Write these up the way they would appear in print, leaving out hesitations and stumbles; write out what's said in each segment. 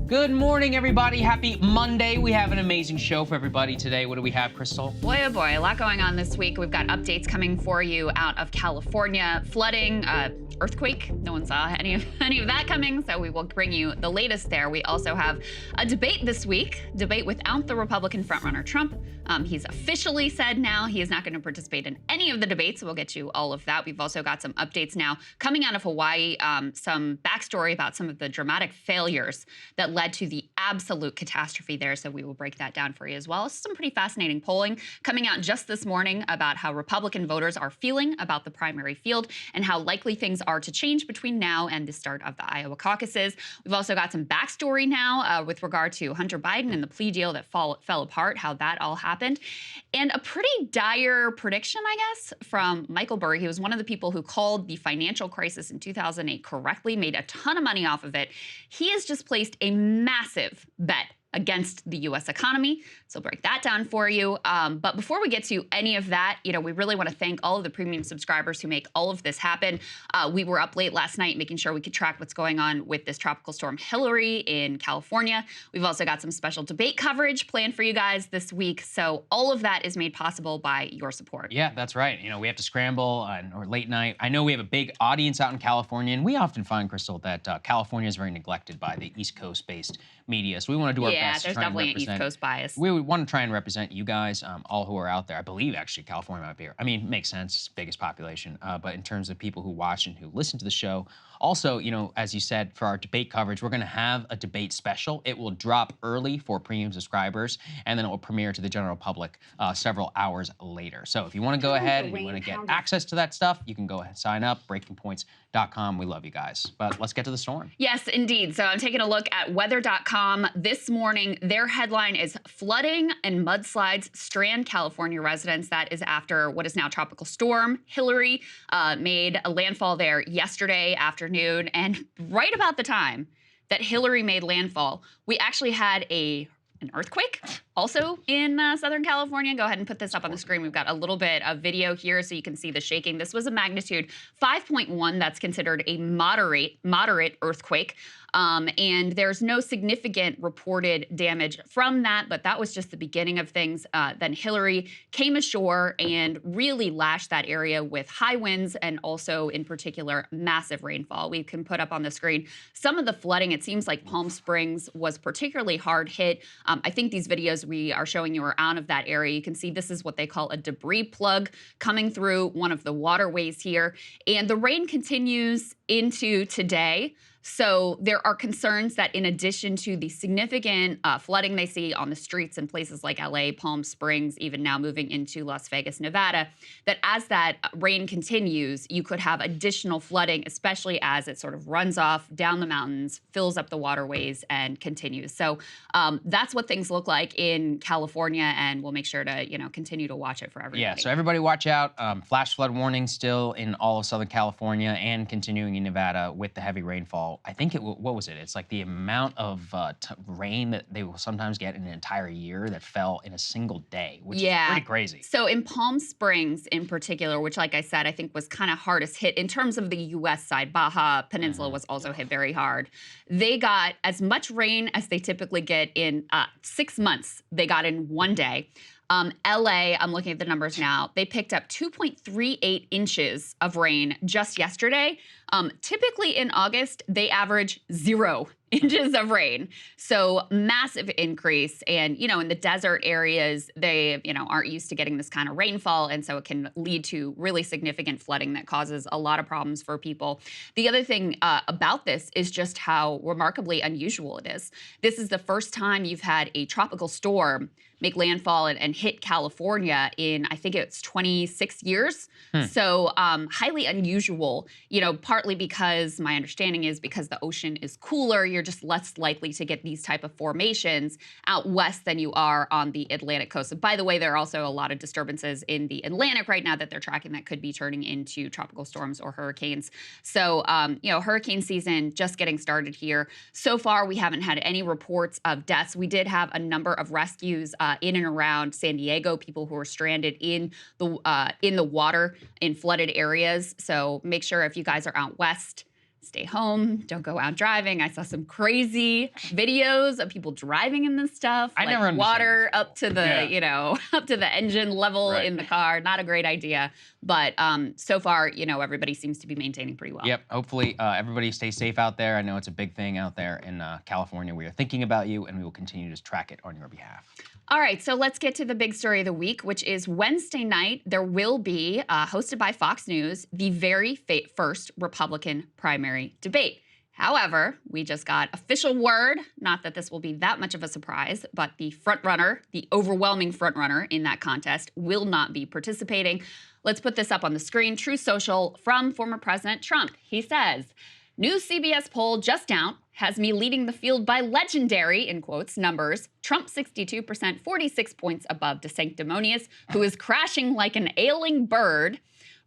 Good morning, everybody. Happy Monday. We have an amazing show for everybody today. What do we have, Krystal? Boy, oh boy, a lot going on this week. We've got updates coming for you out of California. Flooding, earthquake. No one saw any of that coming, so we will bring you the latest there. We also have a debate this week, debate without the Republican frontrunner Trump. He's officially said now he is not going to participate in any of the debates, so we'll get you all of that. We've also got some updates now coming out of Hawaii, some backstory about some of the dramatic failures that led to the absolute catastrophe there, so we will break that down for you as well. Some pretty fascinating polling coming out just this morning about how Republican voters are feeling about the primary field and how likely things are to change between now and the start of the Iowa caucuses. We've also got some backstory now with regard to Hunter Biden and the plea deal that fell apart, how that all happened, and a pretty dire prediction, I guess, from Michael Burry. He was one of the people who called the financial crisis in 2008 correctly, made a ton of money off of it. He has just placed a massive bet against the U.S. economy. So break that down for you. But before we get to any of that, we really want to thank all of the premium subscribers who make all of this happen. We were up late last night making sure we could track what's going on with this tropical storm Hillary in California. We've also got some special debate coverage planned for you guys this week. So all of that is made possible by your support. Yeah, that's right. We have to scramble or late night. I know we have a big audience out in California, and we often find, Krystal, that California is very neglected by the East Coast-based media. So we want to do our best to there's try and definitely represent. an East Coast bias. We want to try and represent you guys, all who are out there. I believe, actually, California might be here. I mean, makes sense. It's the biggest population. But in terms of people who watch and who listen to the show, also, as you said, for our debate coverage, we're going to have a debate special. It will drop early for premium subscribers, and then it will premiere to the general public several hours later. So if you want to go ahead and you want to get access to that stuff, you can go ahead and sign up, breakingpoints.com. We love you guys. But let's get to the storm. Yes, indeed. So I'm taking a look at weather.com this morning. Their headline is Flooding and Mudslides Strand California Residents. That is after what is now Tropical Storm Hillary made a landfall there yesterday afternoon. And right about the time that Hillary made landfall, we actually had an earthquake also in Southern California. Go ahead and put this up on the screen. We've got a little bit of video here so you can see the shaking. This was a magnitude 5.1. That's considered a moderate earthquake. And there's no significant reported damage from that, but that was just the beginning of things. Then Hillary came ashore and really lashed that area with high winds and also, in particular, massive rainfall. We can put up on the screen some of the flooding. It seems like Palm Springs was particularly hard hit. I think these videos we are showing you are out of that area. You can see this is what they call a debris plug coming through one of the waterways here. And the rain continues into today. So there are concerns that in addition to the significant flooding they see on the streets in places like LA, Palm Springs, even now moving into Las Vegas, Nevada, that as that rain continues, you could have additional flooding, especially as it sort of runs off down the mountains, fills up the waterways, and continues. So that's what things look like in California, and we'll make sure to continue to watch it for everybody. Yeah, so everybody watch out. Flash flood warning still in all of Southern California and continuing in Nevada with the heavy rainfall. I think what was it? It's like the amount of rain that they will sometimes get in an entire year that fell in a single day, which is pretty crazy. So in Palm Springs in particular, which like I said, I think was kind of hardest hit in terms of the U.S. side, Baja Peninsula was also hit very hard. They got as much rain as they typically get in 6 months. They got in one day. LA, I'm looking at the numbers now, they picked up 2.38 inches of rain just yesterday. Typically in August, they average 0 inches of rain. So massive increase. And, in the desert areas, they, aren't used to getting this kind of rainfall. And so it can lead to really significant flooding that causes a lot of problems for people. The other thing about this is just how remarkably unusual it is. This is the first time you've had a tropical storm make landfall and hit California in, I think it's 26 years. So highly unusual, partly because my understanding is because the ocean is cooler, you're just less likely to get these type of formations out west than you are on the Atlantic coast. And by the way, there are also a lot of disturbances in the Atlantic right now that they're tracking that could be turning into tropical storms or hurricanes. So, hurricane season just getting started here. So far, we haven't had any reports of deaths. We did have a number of rescues in and around San Diego, people who are stranded in the water in flooded areas. So make sure if you guys are out west, stay home, don't go out driving. I saw some crazy videos of people driving in this stuff. I never understand water this. up to the, up to the engine level in the car. Not a great idea. But so far, everybody seems to be maintaining pretty well. Yep. Hopefully everybody stays safe out there. I know it's a big thing out there in California. We are thinking about you, and we will continue to track it on your behalf. All right, so let's get to the big story of the week, which is Wednesday night. There will be, hosted by Fox News, the very first Republican primary debate. However, we just got official word, not that this will be that much of a surprise, but the frontrunner, the overwhelming frontrunner in that contest, will not be participating. Let's put this up on the screen. True Social from former President Trump. He says, new CBS poll just out has me leading the field by legendary, in quotes, numbers. Trump 62%, 46 points above DeSanctimonious, who is crashing like an ailing bird.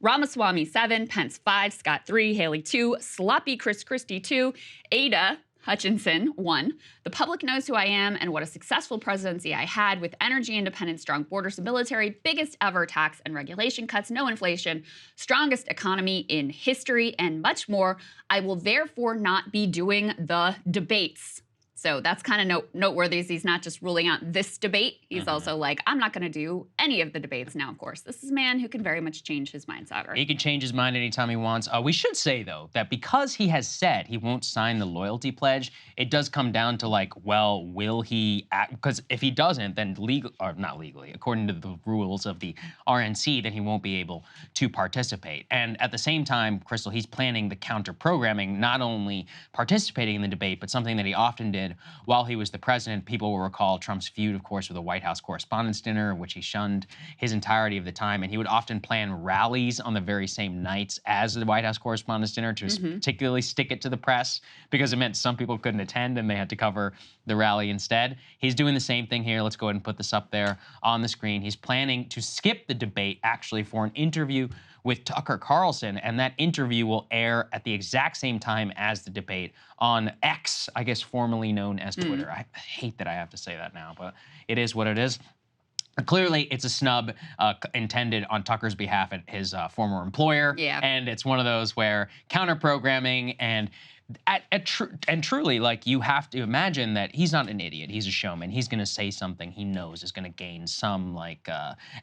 Ramaswamy 7, Pence 5, Scott 3, Haley 2, Sloppy Chris Christie 2, Ada Hutchinson 1. The public knows who I am and what a successful presidency I had with energy independence, strong borders, military, biggest ever tax and regulation cuts, no inflation, strongest economy in history, and much more. I will therefore not be doing the debates. So that's kind of noteworthy. He's not just ruling out this debate. He's also like, I'm not going to do any of the debates now, of course. This is a man who can very much change his mind, Saagar. He can change his mind anytime he wants. We should say, though, that because he has said he won't sign the loyalty pledge, it does come down to, like, well, will he act? Because if he doesn't, then not legally, according to the rules of the RNC, then he won't be able to participate. And at the same time, Krystal, he's planning the counter-programming, not only participating in the debate, but something that he often did while he was the president. People will recall Trump's feud, of course, with the White House Correspondents' Dinner, which he shunned his entirety of the time. And he would often plan rallies on the very same nights as the White House Correspondents' Dinner to particularly stick it to the press, because it meant some people couldn't attend and they had to cover the rally instead. He's doing the same thing here. Let's go ahead and put this up there on the screen. He's planning to skip the debate, actually, for an interview with Tucker Carlson, and that interview will air at the exact same time as the debate on X, I guess formerly known as Twitter. I hate that I have to say that now, but it is what it is. Clearly, it's a snub intended on Tucker's behalf at his former employer, and it's one of those where counter-programming and truly, like, you have to imagine that he's not an idiot. He's a showman. He's going to say something he knows is going to gain some, like,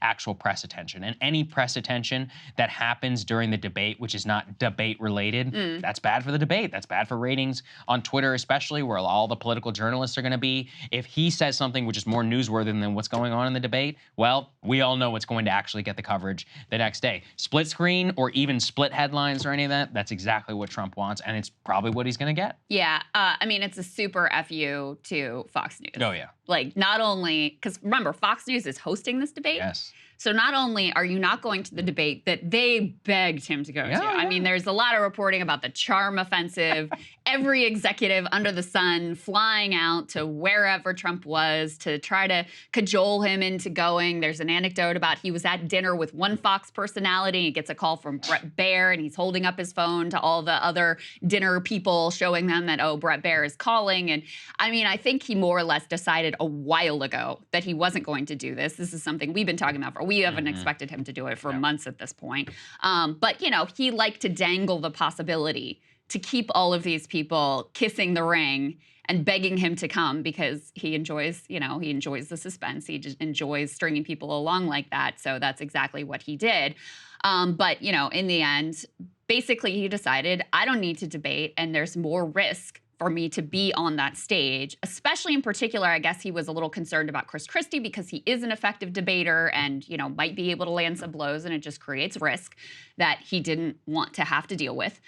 actual press attention. And any press attention that happens during the debate, which is not debate-related, that's bad for the debate. That's bad for ratings on Twitter, especially, where all the political journalists are going to be. If he says something which is more newsworthy than what's going on in the debate, well, we all know what's going to actually get the coverage the next day. Split screen or even split headlines or any of that, that's exactly what Trump wants, and it's probably what he's going to get. Yeah, I mean, it's a super FU to Fox News. Oh, yeah. Like, not only, because remember, Fox News is hosting this debate. Yes. So not only are you not going to the debate that they begged him to go to, I mean, there's a lot of reporting about the charm offensive, every executive under the sun flying out to wherever Trump was to try to cajole him into going. There's an anecdote about he was at dinner with one Fox personality. He gets a call from Bret Baier, and he's holding up his phone to all the other dinner people, showing them that, oh, Bret Baier is calling. And I mean, I think he more or less decided a while ago that he wasn't going to do this. This is something we've been talking about for we haven't expected him to do it for months at this point. But, he liked to dangle the possibility to keep all of these people kissing the ring and begging him to come because he enjoys, he enjoys the suspense. He just enjoys stringing people along like that. So that's exactly what he did. But, in the end, basically he decided, I don't need to debate, and there's more risk for me to be on that stage, especially in particular, I guess he was a little concerned about Chris Christie because he is an effective debater and, might be able to land some blows, and it just creates risk that he didn't want to have to deal with.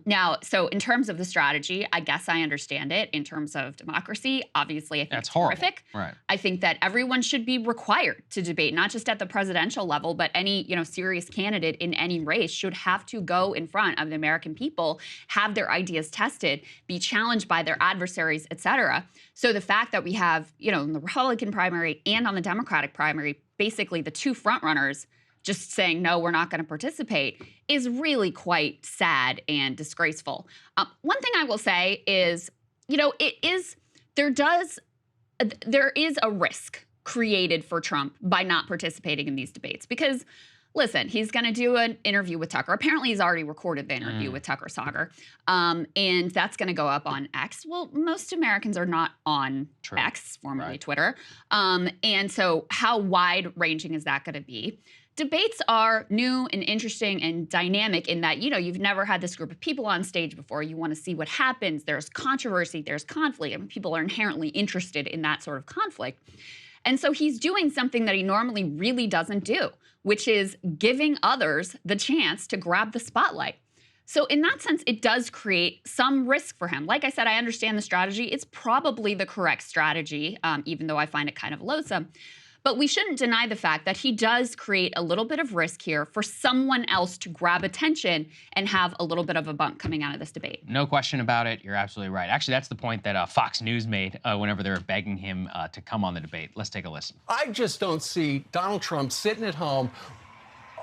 Now, so in terms of the strategy, I guess I understand it. In terms of democracy, obviously, I think it's horrific. Right. I think that everyone should be required to debate, not just at the presidential level, but any, serious candidate in any race should have to go in front of the American people, have their ideas tested, be challenged by their adversaries, et cetera. So the fact that we have, in the Republican primary and on the Democratic primary, basically the two frontrunners just saying, no, we're not going to participate is really quite sad and disgraceful. One thing I will say is, there is a risk created for Trump by not participating in these debates because listen, he's going to do an interview with Tucker. Apparently, he's already recorded the interview with Tucker Saagar. And that's going to go up on X. Well, most Americans are not on X, formerly Twitter. And so how wide-ranging is that going to be? Debates are new and interesting and dynamic in that, you know, you've never had this group of people on stage before. You want to see what happens. There's controversy. There's conflict. I mean, people are inherently interested in that sort of conflict. And so he's doing something that he normally really doesn't do, which is giving others the chance to grab the spotlight. So in that sense, it does create some risk for him. Like I said, I understand the strategy. It's probably the correct strategy, even though I find it kind of loathsome. But we shouldn't deny the fact that he does create a little bit of risk here for someone else to grab attention and have a little bit of a bump coming out of this debate. No question about it. You're absolutely right. Actually, that's the point that Fox News made whenever they were begging him to come on the debate. Let's take a listen. I just don't see Donald Trump sitting at home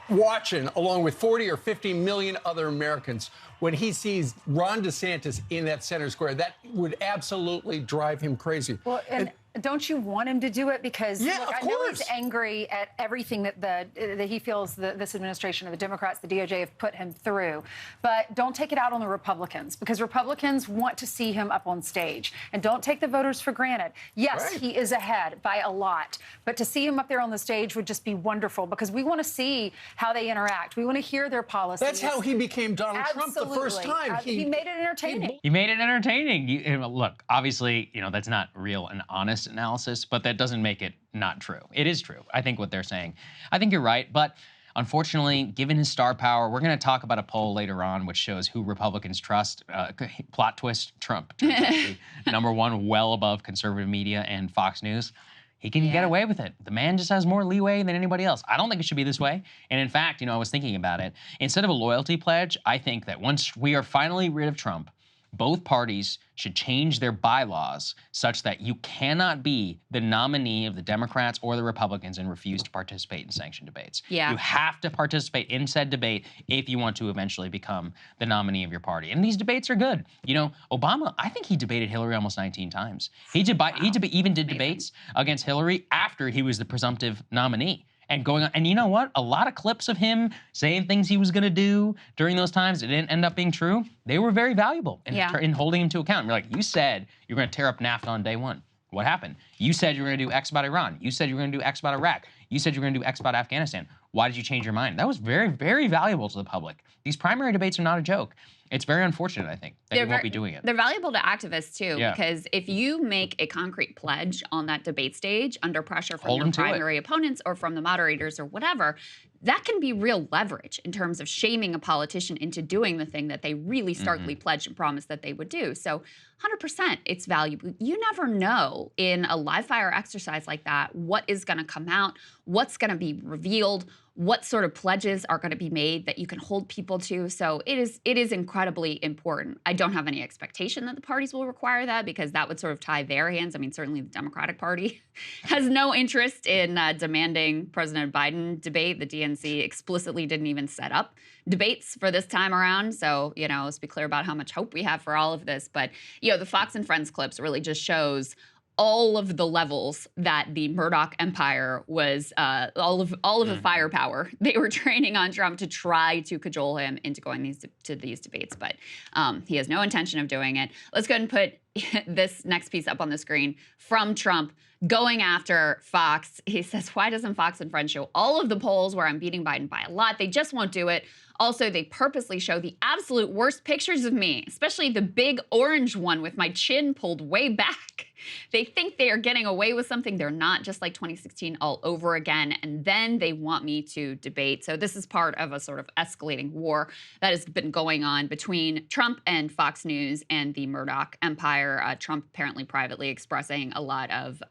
watching along with 40 or 50 million other Americans when he sees Ron DeSantis in that center square. That would absolutely drive him crazy. Well, and don't you want him to do it? Because yeah, look, I know he's angry at everything that he feels this administration of the Democrats, the DOJ have put him through. But don't take it out on the Republicans, because Republicans want to see him up on stage. And don't take the voters for granted. Yes, he is ahead by a lot. But to see him up there on the stage would just be wonderful, because we want to see how they interact. We want to hear their policies. That's how he became Donald Trump the first time. He made it entertaining. He made it entertaining. Look, obviously, you know, that's not real and honest analysis, but that doesn't make it not true. It is true, I think, what they're saying. I think you're right, but unfortunately, given his star power, we're going to talk about a poll later on which shows who Republicans trust. Plot twist, Trump turns out to be #1, well above conservative media and Fox News. He can get away with it. The man just has more leeway than anybody else. I don't think it should be this way. And in fact, you know, I was thinking about it. Instead of a loyalty pledge, I think that once we are finally rid of Trump, both parties should change their bylaws such that you cannot be the nominee of the Democrats or the Republicans and refuse to participate in sanctioned debates. Yeah. You have to participate in said debate if you want to eventually become the nominee of your party. And these debates are good. You know, Obama, I think he debated Hillary almost 19 times. He even did debates against Hillary after he was the presumptive nominee. And going on, and you know what? A lot of clips of him saying things he was going to do during those times that didn't end up being true, they were very valuable in holding him to account. You're like, you said you're going to tear up NAFTA on day one. What happened? You said you were going to do X about Iran. You said you were going to do X about Iraq. You said you were going to do X about Afghanistan. Why did you change your mind? That was very, very valuable to the public. These primary debates are not a joke. It's very unfortunate, I think, that he won't be doing it. They're valuable to activists, too, because if you make a concrete pledge on that debate stage under pressure from your primary opponents or from the moderators or whatever, that can be real leverage in terms of shaming a politician into doing the thing that they really starkly pledged and promised that they would do. So 100% it's valuable. You never know in a live fire exercise like that what is going to come out, what's going to be revealed, what sort of pledges are going to be made that you can hold people to. So it is incredibly important. I don't have any expectation that the parties will require that, because that would sort of tie their hands. I mean, certainly the Democratic Party has no interest in demanding President Biden debate. The DNC explicitly didn't even set up debates for this time around. So, you know, let's be clear about how much hope we have for all of this. But, you know, the Fox and Friends clips really just shows all of the levels that the Murdoch empire was, all of the firepower they were training on Trump to try to cajole him into going to these debates. But he has no intention of doing it. Let's go ahead and put this next piece up on the screen from Trump going after Fox. He says, why doesn't Fox and Friends show all of the polls where I'm beating Biden by a lot? They just won't do it. Also, they purposely show the absolute worst pictures of me, especially the big orange one with my chin pulled way back. They think they are getting away with something they're not, just like 2016 all over again, and then they want me to debate. So this is part of a sort of escalating war that has been going on between Trump and Fox News and the Murdoch empire. Trump apparently privately expressing a lot of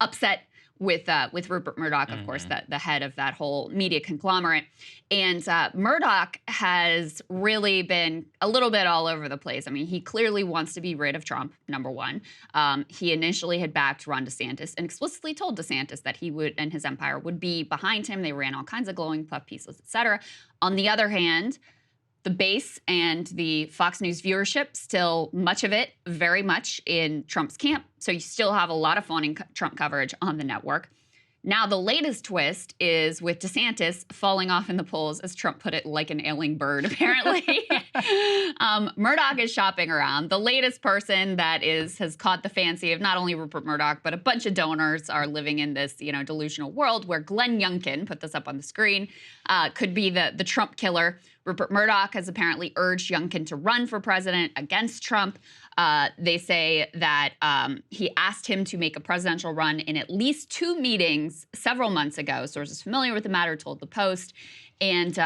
upset with Rupert Murdoch, of course, the head of that whole media conglomerate. And Murdoch has really been a little bit all over the place. I mean, he clearly wants to be rid of Trump, #1. He initially had backed Ron DeSantis and explicitly told DeSantis that he would and his empire would be behind him. They ran all kinds of glowing puff pieces, et cetera. On the other hand, the base and the Fox News viewership, still much of it very much in Trump's camp. So you still have a lot of fawning Trump coverage on the network. Now, the latest twist is with DeSantis falling off in the polls, as Trump put it, like an ailing bird, apparently. Murdoch is shopping around. The latest person that has caught the fancy of not only Rupert Murdoch, but a bunch of donors are living in this, delusional world where Glenn Youngkin, put this up on the screen, could be the Trump killer. Rupert Murdoch has apparently urged Youngkin to run for president against Trump. They say that he asked him to make a presidential run in at least 2 meetings several months ago. Sources familiar with the matter told the Post. And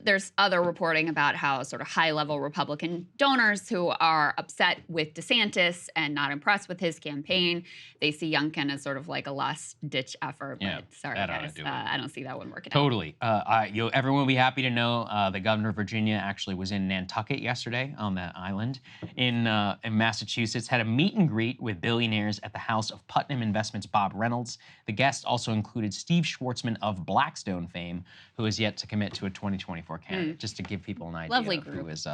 there's other reporting about how sort of high-level Republican donors who are upset with DeSantis and not impressed with his campaign, they see Youngkin as sort of like a last-ditch effort. Yeah, but sorry, guys, I don't see that one working totally. Everyone will be happy to know the governor of Virginia actually was in Nantucket yesterday on that island in Massachusetts, had a meet and greet with billionaires at the house of Putnam Investments' Bob Reynolds. The guest also included Steve Schwartzman of Blackstone fame, who is yet to commit to a 2024 candidate, just to give people an idea Lovely of group. who is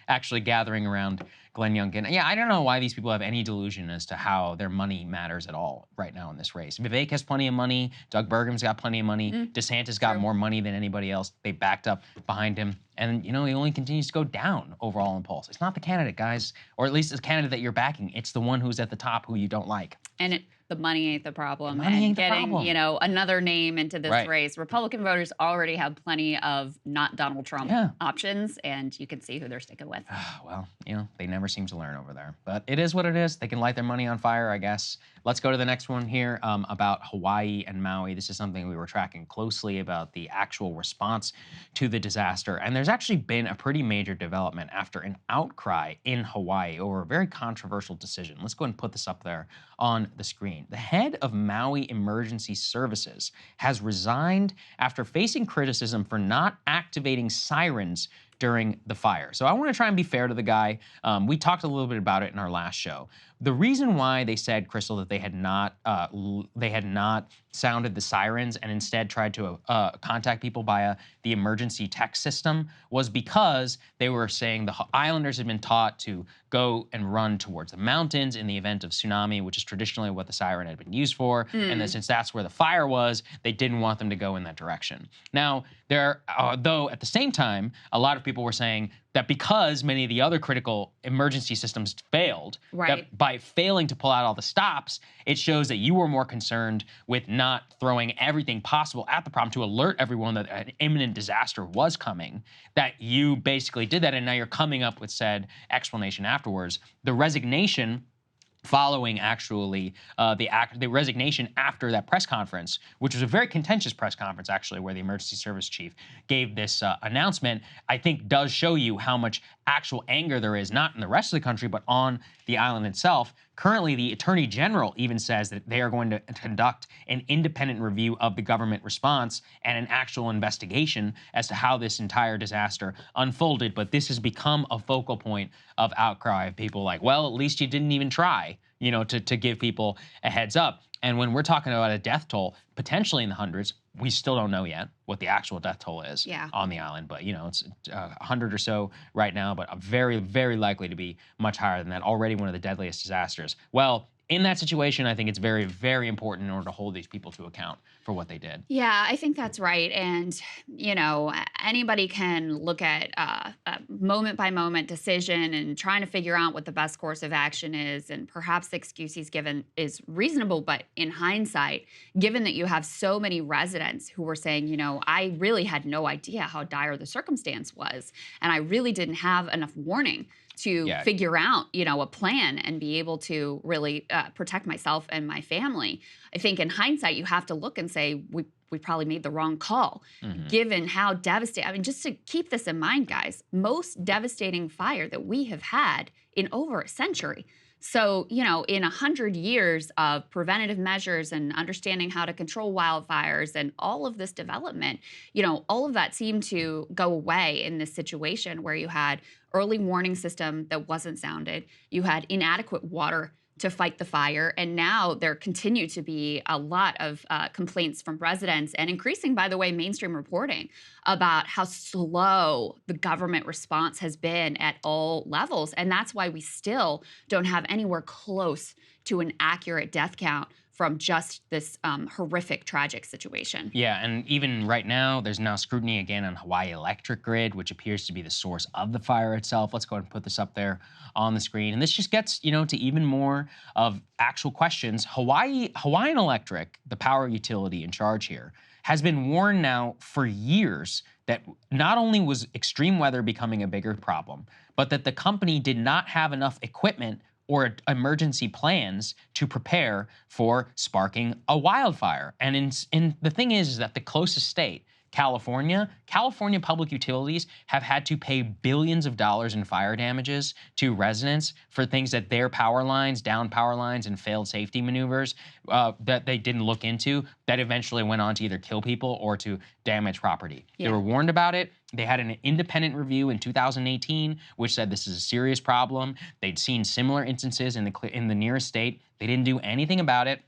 actually gathering around Glenn Youngkin. Yeah, I don't know why these people have any delusion as to how their money matters at all right now in this race. Vivek has plenty of money. Doug Burgum's got plenty of money. DeSantis got more money than anybody else. They backed up behind him. And, he only continues to go down overall in polls. It's not the candidate, guys, or at least the candidate that you're backing. It's the one who's at the top who you don't like. And the money ain't the problem. The money ain't the getting, problem. another name into this race. Republican voters already have plenty of not Donald Trump options, and you can see who they're sticking with. Well, they never seem to learn over there. But it is what it is. They can light their money on fire, I guess. Let's go to the next one here about Hawaii and Maui. This is something we were tracking closely about the actual response to the disaster. And there's actually been a pretty major development after an outcry in Hawaii over a very controversial decision. Let's go ahead and put this up there on the screen. The head of Maui Emergency Services has resigned after facing criticism for not activating sirens during the fire. So I want to try and be fair to the guy. We talked a little bit about it in our last show. The reason why they said, Krystal, that they had not sounded the sirens and instead tried to contact people via the emergency text system was because they were saying the islanders had been taught to go and run towards the mountains in the event of tsunami, which is traditionally what the siren had been used for. And then since that's where the fire was, they didn't want them to go in that direction. Now, though at the same time, a lot of people were saying that because many of the other critical emergency systems failed, that by failing to pull out all the stops, it shows that you were more concerned with not throwing everything possible at the problem to alert everyone that an imminent disaster was coming, that you basically did that, and now you're coming up with said explanation afterwards. The resignation following actually the resignation after that press conference, which was a very contentious press conference actually, where the emergency service chief gave this announcement, I think does show you how much actual anger there is, not in the rest of the country, but on the island itself. Currently, the Attorney General even says that they are going to conduct an independent review of the government response and an actual investigation as to how this entire disaster unfolded. But this has become a focal point of outcry of people like, well, at least you didn't even try, to give people a heads up. And when we're talking about a death toll, potentially in the hundreds, we still don't know yet what the actual death toll is on the island. But, it's 100 or so right now, but very, very likely to be much higher than that. Already one of the deadliest disasters. Well, in that situation, I think it's very, very important in order to hold these people to account for what they did. Yeah, I think that's right. And, anybody can look at a moment-by-moment decision and trying to figure out what the best course of action is. And perhaps the excuse he's given is reasonable. But in hindsight, given that you have so many residents who were saying, I really had no idea how dire the circumstance was, and I really didn't have enough warning to figure out, a plan and be able to really protect myself and my family. I think in hindsight, you have to look and say, we probably made the wrong call, given how devastating. I mean, just to keep this in mind, guys, most devastating fire that we have had in over a century. So, in 100 years of preventative measures and understanding how to control wildfires and all of this development, all of that seemed to go away in this situation where you had early warning system that wasn't sounded, you had inadequate water to fight the fire, and now there continue to be a lot of complaints from residents and increasing, by the way, mainstream reporting about how slow the government response has been at all levels. And that's why we still don't have anywhere close to an accurate death count from just this horrific, tragic situation. Yeah, and even right now, there's now scrutiny again on Hawaii Electric Grid, which appears to be the source of the fire itself. Let's go ahead and put this up there on the screen. And this just gets, to even more of actual questions. Hawaiian Electric, the power utility in charge here, has been warned now for years that not only was extreme weather becoming a bigger problem, but that the company did not have enough equipment or emergency plans to prepare for sparking a wildfire. And the thing is that the closest state, California public utilities have had to pay billions of dollars in fire damages to residents for things that their power lines, down power lines, and failed safety maneuvers that they didn't look into that eventually went on to either kill people or to damage property. Yeah. They were warned about it. They had an independent review in 2018, which said this is a serious problem. They'd seen similar instances in the nearest state. They didn't do anything about it.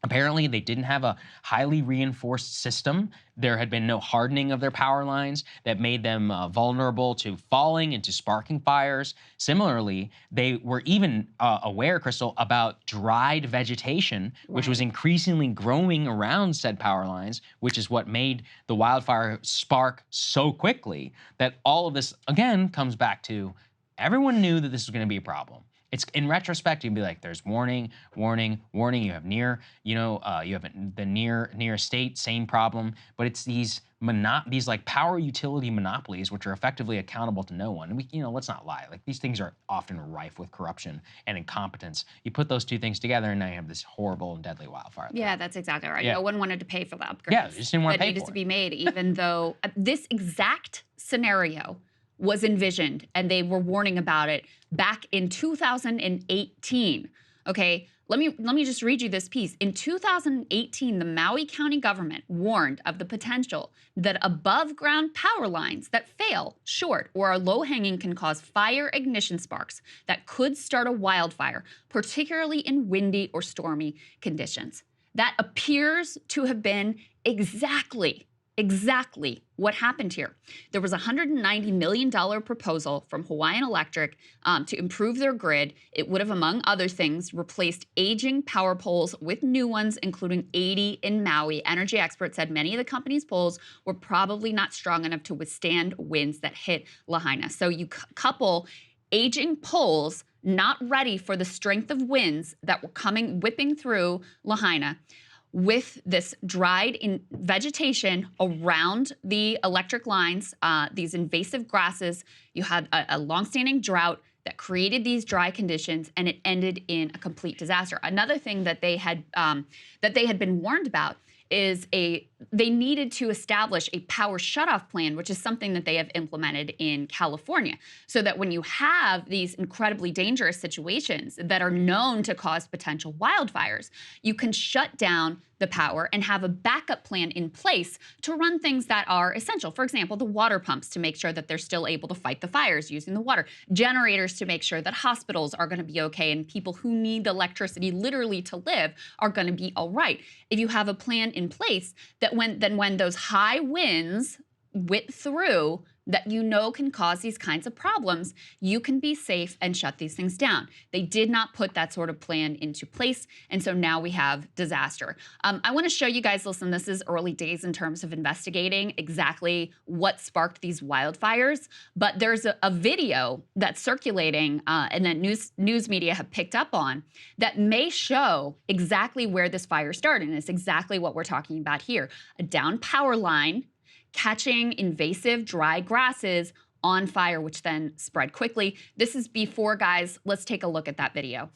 Apparently, they didn't have a highly reinforced system. There had been no hardening of their power lines that made them vulnerable to falling and to sparking fires. Similarly, they were even aware, Krystal, about dried vegetation, which was increasingly growing around said power lines, which is what made the wildfire spark so quickly that all of this, again, comes back to everyone knew that this was going to be a problem. It's in retrospect, you'd be like, there's warning, warning, warning. You have you have the near state, same problem. But it's these like power utility monopolies, which are effectively accountable to no one. And we, let's not lie. Like these things are often rife with corruption and incompetence. You put those two things together, and now you have this horrible and deadly wildfire. Yeah, that's exactly right. Yeah. No one wanted to pay for the upgrades. Yeah, they just didn't want to pay for it. That needed to be made, even though this exact scenario was envisioned, and they were warning about it back in 2018. Okay, let me just read you this piece. In 2018, the Maui County government warned of the potential that above-ground power lines that fail short or are low-hanging can cause fire ignition sparks that could start a wildfire, particularly in windy or stormy conditions. That appears to have been exactly what happened here. There was a $190 million proposal from Hawaiian Electric to improve their grid. It would have, among other things, replaced aging power poles with new ones, including 80 in Maui. Energy experts said many of the company's poles were probably not strong enough to withstand winds that hit Lahaina. So you couple aging poles not ready for the strength of winds that were whipping through Lahaina with this dried vegetation around the electric lines, these invasive grasses. You had a longstanding drought that created these dry conditions, and it ended in a complete disaster. Another thing that they had been warned about is they needed to establish a power shutoff plan, which is something that they have implemented in California, so that when you have these incredibly dangerous situations that are known to cause potential wildfires, you can shut down the power and have a backup plan in place to run things that are essential. For example, the water pumps to make sure that they're still able to fight the fires using the water, generators to make sure that hospitals are going to be okay and people who need electricity literally to live are going to be all right. If you have a plan in place that when those high winds whip through that can cause these kinds of problems, you can be safe and shut these things down. They did not put that sort of plan into place, and so now we have disaster. I want to show you guys, listen, this is early days in terms of investigating exactly what sparked these wildfires, but there's a video that's circulating and that news media have picked up on that may show exactly where this fire started, and it's exactly what we're talking about here. A down power line catching invasive dry grasses on fire, which then spread quickly. This is before, guys. Let's take a look at that video.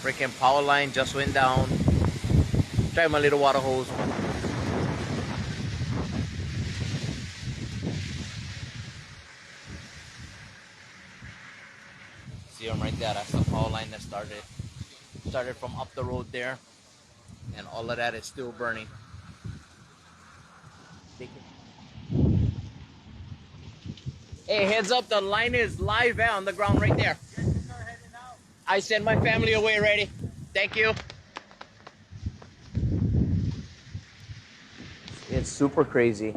Freaking power line just went down. Try my little water hose. See them right there. That's the power line that started from up the road there, and all of that is still burning. Hey, heads up, the line is live on the ground right there. I send my family away already. Thank you. It's super crazy.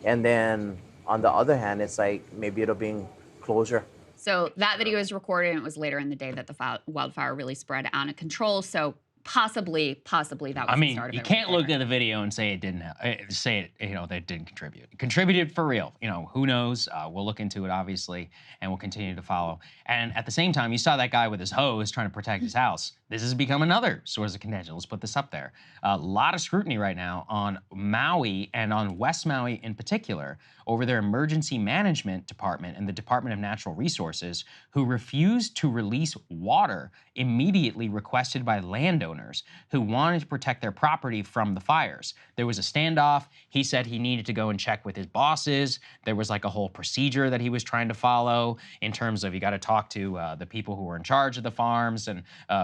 And then on the other hand, it's like maybe it'll be closure. So that video was recorded, and it was later in the day that the wildfire really spread out of control. So possibly that was the start of it. You can't look at the video and say it didn't say it, that it didn't contribute. It contributed for real. Who knows? We'll look into it, obviously, and we'll continue to follow. And at the same time, you saw that guy with his hose trying to protect his house. This has become another source of contention. Let's put this up there. A lot of scrutiny right now on Maui and on West Maui in particular over their emergency management department and the Department of Natural Resources, who refused to release water immediately requested by landowners who wanted to protect their property from the fires. There was a standoff. He said he needed to go and check with his bosses. There was like a whole procedure that he was trying to follow in terms of you got to talk to the people who were in charge of the farms and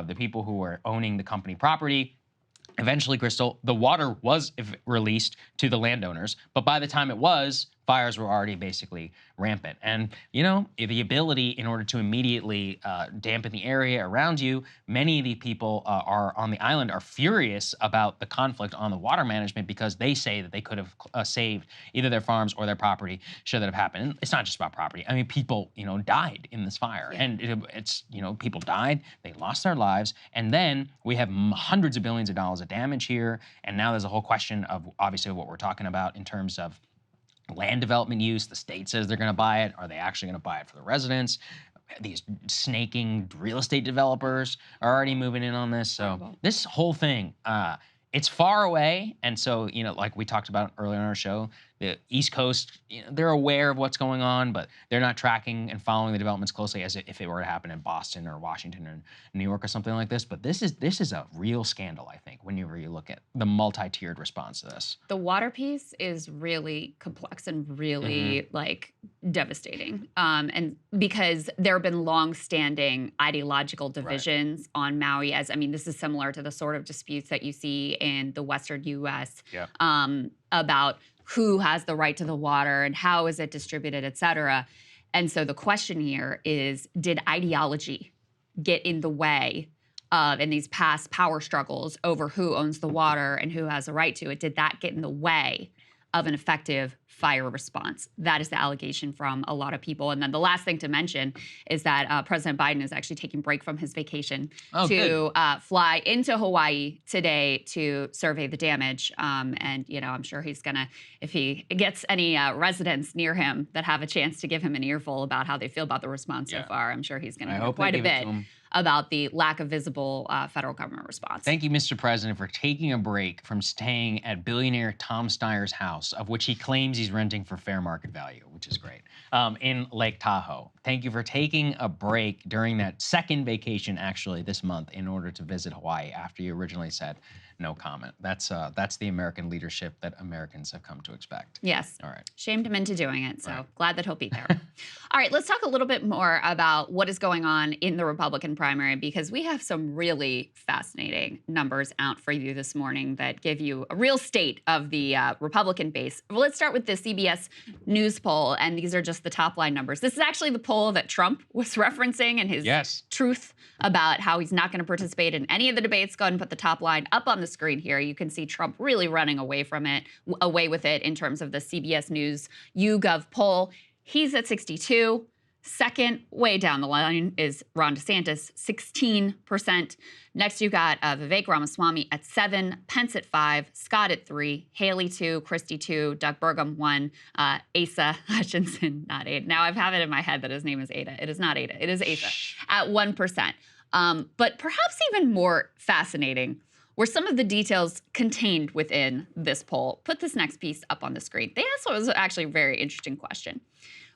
the people who were owning the company property. Eventually, Krystal, the water was released to the landowners, but by the time it was, fires were already basically rampant. And, the ability in order to immediately dampen the area around you, many of the people are on the island are furious about the conflict on the water management because they say that they could have saved either their farms or their property should that have happened. And it's not just about property. I mean, people, died in this fire. Yeah. And it's, people died, they lost their lives, and then we have hundreds of billions of dollars of damage here. And now there's a whole question of, obviously, what we're talking about in terms of land development use. The state says they're going to buy it. Are they actually going to buy it for the residents? These snaking real estate developers are already moving in on this. So this whole thing, it's far away. And so, like we talked about earlier in our show, the East Coast, they're aware of what's going on, but they're not tracking and following the developments closely as if it were to happen in Boston or Washington or New York or something like this. But this is a real scandal, I think, whenever you look at the multi-tiered response to this. The water piece is really complex and really devastating. And because there have been long-standing ideological divisions on Maui, this is similar to the sort of disputes that you see in the Western U.S. About who has the right to the water and how is it distributed, et cetera. And so the question here is, did ideology get in the way of, in these past power struggles over who owns the water and who has a right to it, did that get in the way of an effective fire response? That is the allegation from a lot of people. And then the last thing to mention is that President Biden is actually taking a break from his vacation to fly into Hawaii today to survey the damage. And, I'm sure he's going to, if he gets any residents near him that have a chance to give him an earful about how they feel about the response so far, I'm sure he's going to know quite a bit about the lack of visible federal government response. Thank you, Mr. President, for taking a break from staying at billionaire Tom Steyer's house, of which he claims he's renting for fair market value, which is great, in Lake Tahoe. Thank you for taking a break during that second vacation, actually, this month in order to visit Hawaii after you originally said no comment. That's the American leadership that Americans have come to expect. Yes. All right. Shamed him into doing it, so glad that he'll be there. All right, let's talk a little bit more about what is going on in the Republican primary, because we have some really fascinating numbers out for you this morning that give you a real state of the Republican base. Well, let's start with the CBS News poll, and these are just the top line numbers. This is actually the poll that Trump was referencing in his truth about how he's not going to participate in any of the debates. Go ahead and put the top line up on the screen here. You can see Trump really running away with it in terms of the CBS News YouGov poll. He's at 62. Second, way down the line, is Ron DeSantis, 16%. Next, you got Vivek Ramaswamy at 7, Pence at 5, Scott at 3, Haley 2, Christie 2, Doug Burgum 1, Asa Hutchinson, not Ada. Now I have it in my head that his name is Ada. It is not Ada. It is Asa at 1%. But perhaps even more fascinating were some of the details contained within this poll. Put this next piece up on the screen. They asked what was actually a very interesting question.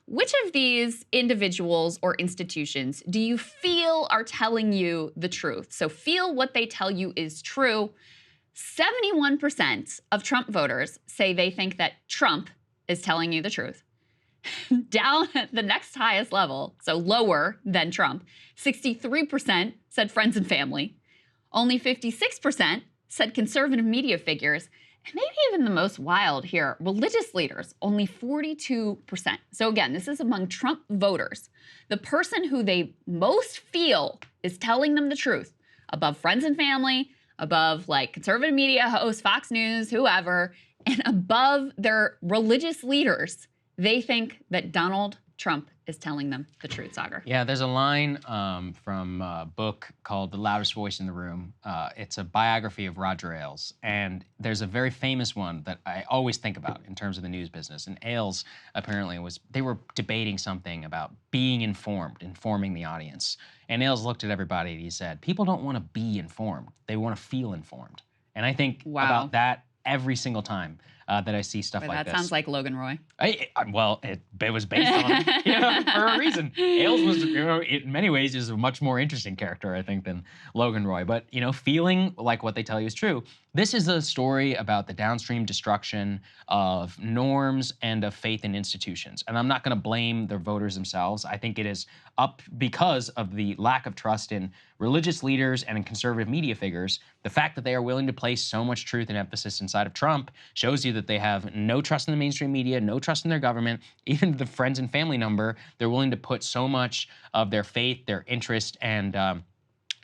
Which of these individuals or institutions do you feel are telling you the truth? So feel what they tell you is true. 71% of Trump voters say they think that Trump is telling you the truth. Down at the next highest level, so lower than Trump, 63% said friends and family. Only 56% said conservative media figures. And maybe even the most wild here, religious leaders, only 42%. So again, this is among Trump voters. The person who they most feel is telling them the truth, above friends and family, above conservative media hosts, Fox News, whoever, and above their religious leaders, they think that Donald Trump is telling them the truth, Saagar. Yeah, there's a line from a book called The Loudest Voice in the Room. It's a biography of Roger Ailes. And there's a very famous one that I always think about in terms of the news business. And Ailes apparently they were debating something about being informed, informing the audience. And Ailes looked at everybody and he said, people don't want to be informed. They want to feel informed. And I think about that every single time that I see stuff like that this. That sounds like Logan Roy. Well, it was based on for a reason. Ailes was, in many ways, is a much more interesting character, I think, than Logan Roy. But feeling like what they tell you is true. This is a story about the downstream destruction of norms and of faith in institutions. And I'm not going to blame the voters themselves. I think it is up because of the lack of trust in religious leaders and in conservative media figures. The fact that they are willing to place so much truth and emphasis inside of Trump shows you that they have no trust in the mainstream media, no trust in their government, even the friends and family number. They're willing to put so much of their faith, their interest, and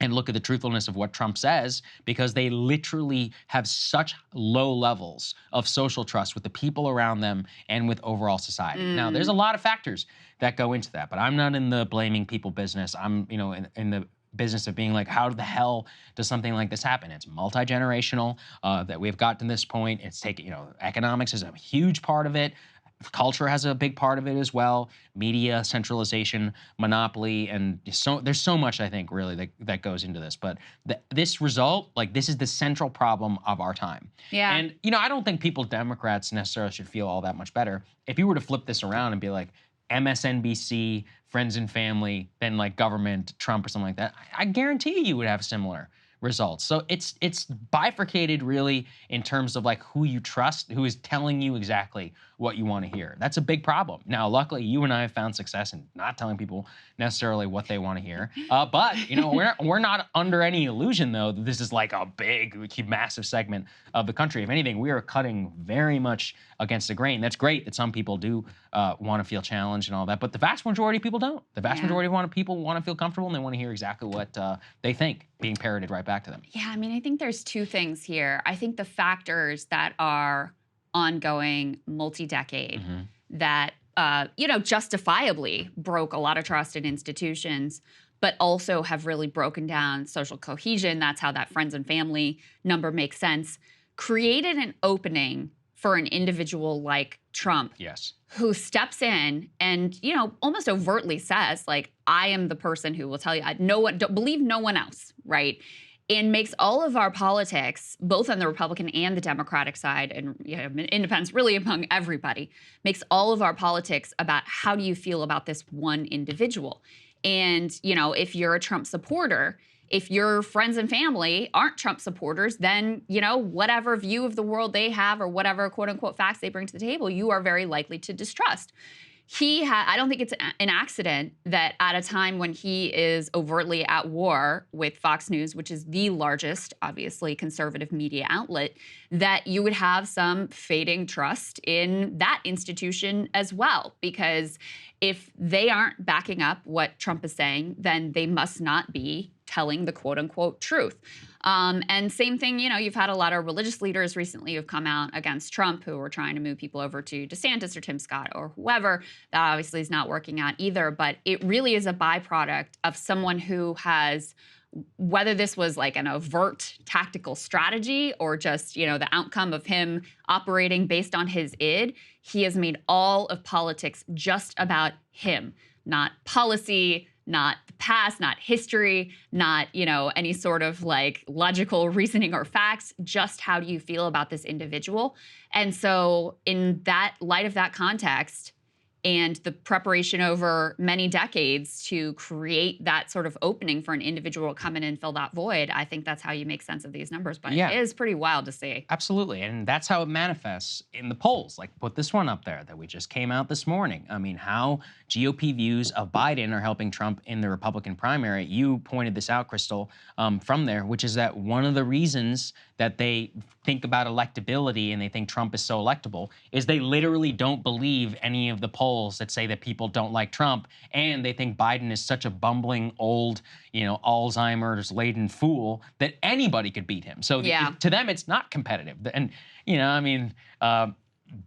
look at the truthfulness of what Trump says, because they literally have such low levels of social trust with the people around them and with overall society. Now, there's a lot of factors that go into that, but I'm not in the blaming people business. I'm, in the business of being like, how the hell does something like this happen? It's multi-generational that we've gotten to this point. It's taken, economics is a huge part of it. Culture has a big part of it as well. Media, centralization, monopoly, and there's so much, I think, really that goes into this. But this result, this is the central problem of our time. Yeah. And, I don't think Democrats necessarily should feel all that much better. If you were to flip this around and be like, MSNBC, friends and family, then government, Trump or something like that, I guarantee you would have similar results. So it's bifurcated really in terms of who you trust, who is telling you exactly what you want to hear. That's a big problem. Now, luckily, you and I have found success in not telling people necessarily what they want to hear. But we're not under any illusion though that this is a big, massive segment of the country. If anything, we are cutting very much against the grain. That's great that some people do want to feel challenged and all that, but the vast majority of people don't. The vast majority of people want to feel comfortable and they want to hear exactly what they think being parroted right back to them. Yeah, I think there's two things here. I think the factors that are ongoing, multi-decade, that justifiably broke a lot of trust in institutions, but also have really broken down social cohesion. That's how that friends and family number makes sense. Created an opening for an individual like Trump, yes, who steps in and, almost overtly says, I am the person who will tell you, don't believe no one else, right? And makes all of our politics, both on the Republican and the Democratic side, and independents really among everybody, makes all of our politics about how do you feel about this one individual. And, if you're a Trump supporter, if your friends and family aren't Trump supporters, then, whatever view of the world they have or whatever quote unquote facts they bring to the table, you are very likely to distrust. I don't think it's an accident that at a time when he is overtly at war with Fox News, which is the largest, obviously, conservative media outlet, that you would have some fading trust in that institution as well. Because if they aren't backing up what Trump is saying, then they must not be telling the quote-unquote truth. And same thing, you've had a lot of religious leaders recently who've come out against Trump who are trying to move people over to DeSantis or Tim Scott or whoever. That obviously is not working out either, but it really is a byproduct of someone who has, whether this was an overt tactical strategy or just, the outcome of him operating based on his id, he has made all of politics just about him, not policy, not the past, not history, not, any sort of logical reasoning or facts, just how do you feel about this individual? And so in that light of that context and the preparation over many decades to create that sort of opening for an individual to come in and fill that void, I think that's how you make sense of these numbers. But it is pretty wild to see. Absolutely. And that's how it manifests in the polls. Put this one up there that we just came out this morning. How GOP views of Biden are helping Trump in the Republican primary. You pointed this out, Krystal, from there, which is that one of the reasons that they think about electability and they think Trump is so electable is they literally don't believe any of the polls that say that people don't like Trump, and they think Biden is such a bumbling, old, Alzheimer's-laden fool that anybody could beat him. So to them, it's not competitive. And,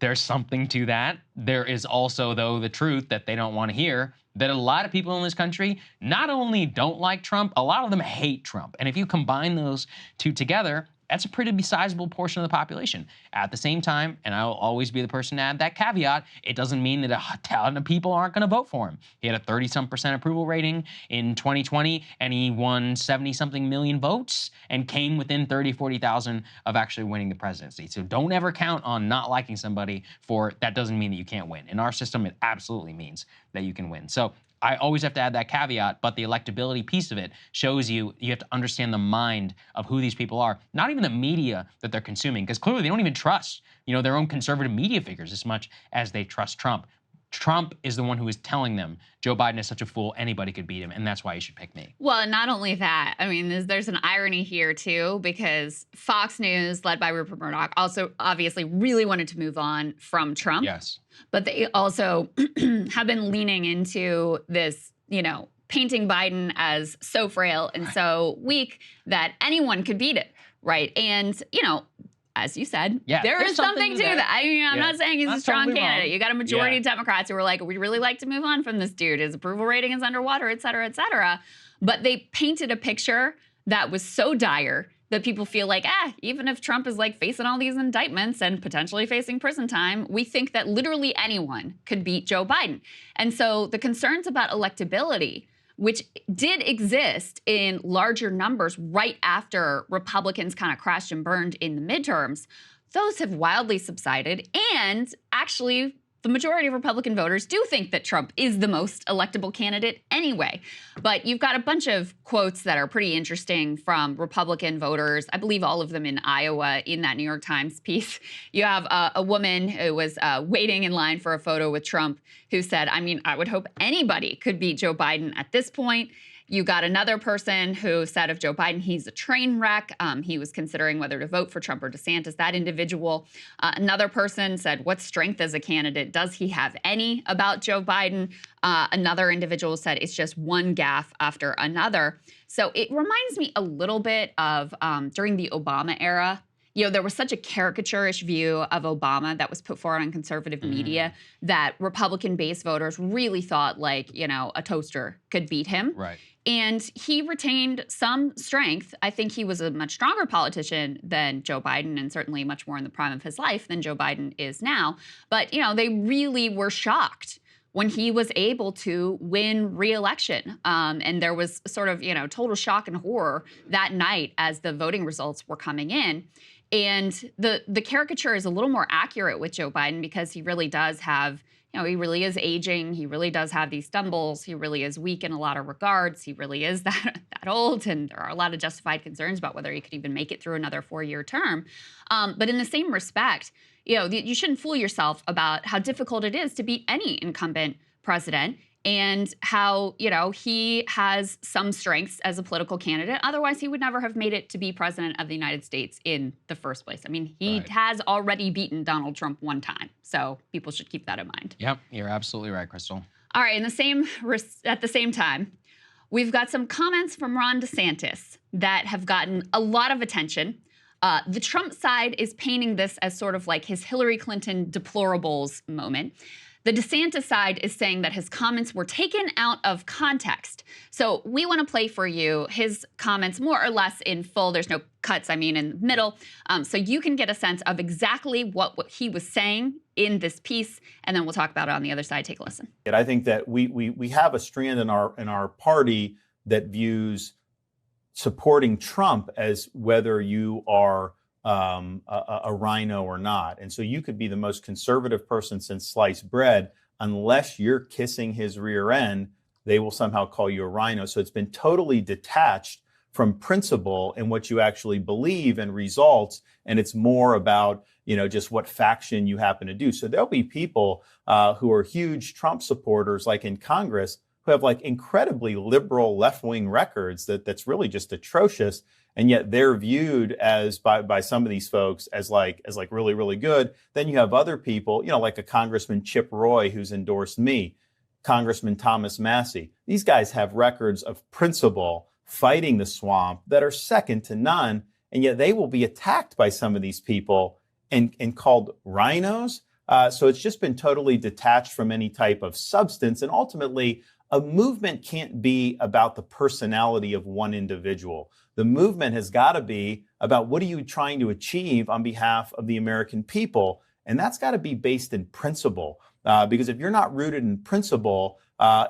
There's something to that. There is also, though, the truth that they don't want to hear, that a lot of people in this country not only don't like Trump, a lot of them hate Trump. And if you combine those two together, that's a pretty sizable portion of the population. At the same time, and I'll always be the person to add that caveat, it doesn't mean that a ton of people aren't going to vote for him. He had a 30-some% approval rating in 2020, and he won 70-something million votes and came within 30, 40,000 of actually winning the presidency. So don't ever count on not liking somebody for that doesn't mean that you can't win. In our system, it absolutely means that you can win. So I always have to add that caveat, but the electability piece of it shows you have to understand the mind of who these people are, not even the media that they're consuming, because clearly they don't even trust, their own conservative media figures as much as they trust Trump. Trump is the one who is telling them Joe Biden is such a fool, anybody could beat him, and that's why you should pick me. Well, and not only that, I mean, there's an irony here, too, because Fox News, led by Rupert Murdoch, also obviously really wanted to move on from Trump. Yes. But they also have been leaning into this, painting Biden as so frail and so weak that anyone could beat it, right? And, as you said, there is something to that. I'm not saying he's a strong candidate. You got a majority of Democrats who are like, we'd really like to move on from this dude. His approval rating is underwater, et cetera, et cetera. But they painted a picture that was so dire that people feel like, even if Trump is like facing all these indictments and potentially facing prison time, we think that literally anyone could beat Joe Biden. And so the concerns about electability, which did exist in larger numbers right after Republicans kind of crashed and burned in the midterms, those have wildly subsided. And actually, the majority of Republican voters do think that Trump is the most electable candidate anyway. But you've got a bunch of quotes that are pretty interesting from Republican voters, I believe all of them in Iowa, in that New York Times piece. You have a woman who was waiting in line for a photo with Trump who said, I would hope anybody could beat Joe Biden at this point. You got another person who said of Joe Biden, he's a train wreck. He was considering whether to vote for Trump or DeSantis, that individual. Another person said, what strength as a candidate does he have any about Joe Biden? Another individual said, it's just one gaffe after another. So it reminds me a little bit of during the Obama era. There was such a caricature-ish view of Obama that was put forward on conservative media that Republican-based voters really thought a toaster could beat him. Right. And he retained some strength. I think he was a much stronger politician than Joe Biden, and certainly much more in the prime of his life than Joe Biden is now. But, they really were shocked when he was able to win re-election. And there was sort of, total shock and horror that night as the voting results were coming in. And the caricature is a little more accurate with Joe Biden because he really does have, he really is aging. He really does have these stumbles. He really is weak in a lot of regards. He really is that old. And there are a lot of justified concerns about whether he could even make it through another 4-year term. But in the same respect, you shouldn't fool yourself about how difficult it is to beat any incumbent president and how, he has some strengths as a political candidate. Otherwise, he would never have made it to be president of the United States in the first place. I mean, he has already beaten Donald Trump one time. So people should keep that in mind. Yep, you're absolutely right, Krystal. All right, at the same time, we've got some comments from Ron DeSantis that have gotten a lot of attention. The Trump side is painting this as sort of like his Hillary Clinton deplorables moment. The DeSantis side is saying that his comments were taken out of context. So we want to play for you his comments more or less in full. There's no cuts, in the middle. So you can get a sense of exactly what he was saying in this piece, and then we'll talk about it on the other side. Take a listen. And I think that we have a strand in our party that views supporting Trump as whether you are a rhino or not. And so you could be the most conservative person since sliced bread. Unless you're kissing his rear end, they will somehow call you a rhino. So it's been totally detached from principle and what you actually believe and results. And it's more about, just what faction you happen to do. So there'll be people who are huge Trump supporters, like in Congress, who have incredibly liberal left-wing records that's really just atrocious. And yet they're viewed as by some of these folks as really, really good. Then you have other people, like a Congressman Chip Roy, who's endorsed me, Congressman Thomas Massey. These guys have records of principle fighting the swamp that are second to none. And yet they will be attacked by some of these people and called rhinos. So it's just been totally detached from any type of substance. And ultimately, a movement can't be about the personality of one individual. The movement has got to be about what are you trying to achieve on behalf of the American people? And that's got to be based in principle. Because if you're not rooted in principle,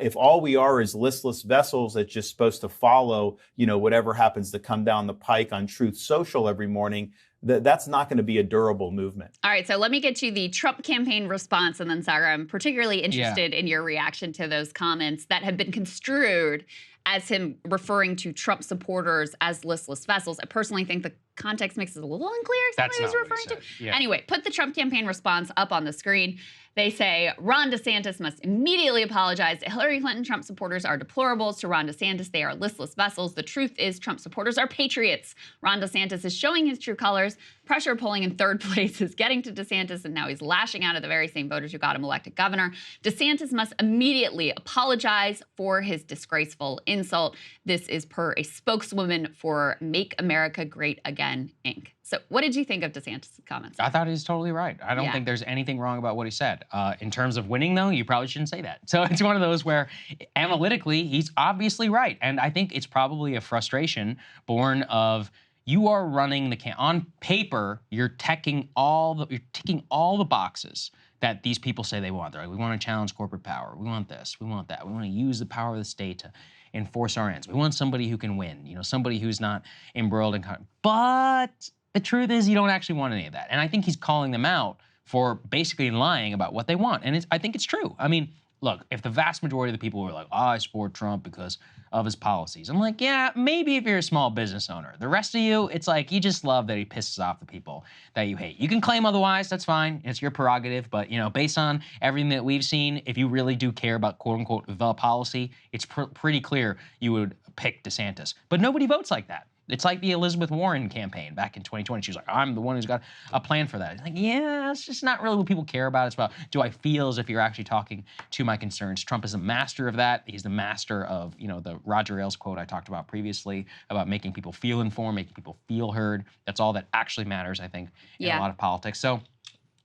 if all we are is listless vessels that's just supposed to follow, whatever happens to come down the pike on Truth Social every morning, that's not going to be a durable movement. All right, so let me get you the Trump campaign response, and then Saagar, I'm particularly interested in your reaction to those comments that have been construed as him referring to Trump supporters as listless vessels. I personally think the context makes it a little unclear. That's what not he's what he referring said. to. Yeah. Anyway, put the Trump campaign response up on the screen. They say Ron DeSantis must immediately apologize. Hillary Clinton Trump supporters are deplorables. To Ron DeSantis, they are listless vessels. The truth is Trump supporters are patriots. Ron DeSantis is showing his true colors. Pressure polling in third place is getting to DeSantis, and now he's lashing out at the very same voters who got him elected governor. DeSantis must immediately apologize for his disgraceful insult. This is per a spokeswoman for Make America Great Again, Inc. So what did you think of DeSantis' comments? I thought he's totally right. I don't think there's anything wrong about what he said. In terms of winning, though, you probably shouldn't say that. So it's one of those where analytically, he's obviously right. And I think it's probably a frustration born of you are running the on paper, you're ticking all the boxes that these people say they want. They're like, we want to challenge corporate power. We want this. We want that. We want to use the power of the state to enforce our ends. We want somebody who can win. Somebody who's not embroiled in. But the truth is, you don't actually want any of that. And I think he's calling them out for basically lying about what they want. And I think it's true. I mean, look, if the vast majority of the people were like, I support Trump because of his policies, I'm like, yeah, maybe if you're a small business owner. The rest of you, it's like you just love that he pisses off the people that you hate. You can claim otherwise, that's fine. It's your prerogative. But, based on everything that we've seen, if you really do care about quote unquote the policy, it's pretty clear you would pick DeSantis. But nobody votes like that. It's like the Elizabeth Warren campaign back in 2020. She was like, I'm the one who's got a plan for that. It's like, yeah, it's just not really what people care about. It's about, do I feel as if you're actually talking to my concerns? Trump is a master of that. He's the master of, the Roger Ailes quote I talked about previously about making people feel informed, making people feel heard. That's all that actually matters, I think, in a lot of politics. So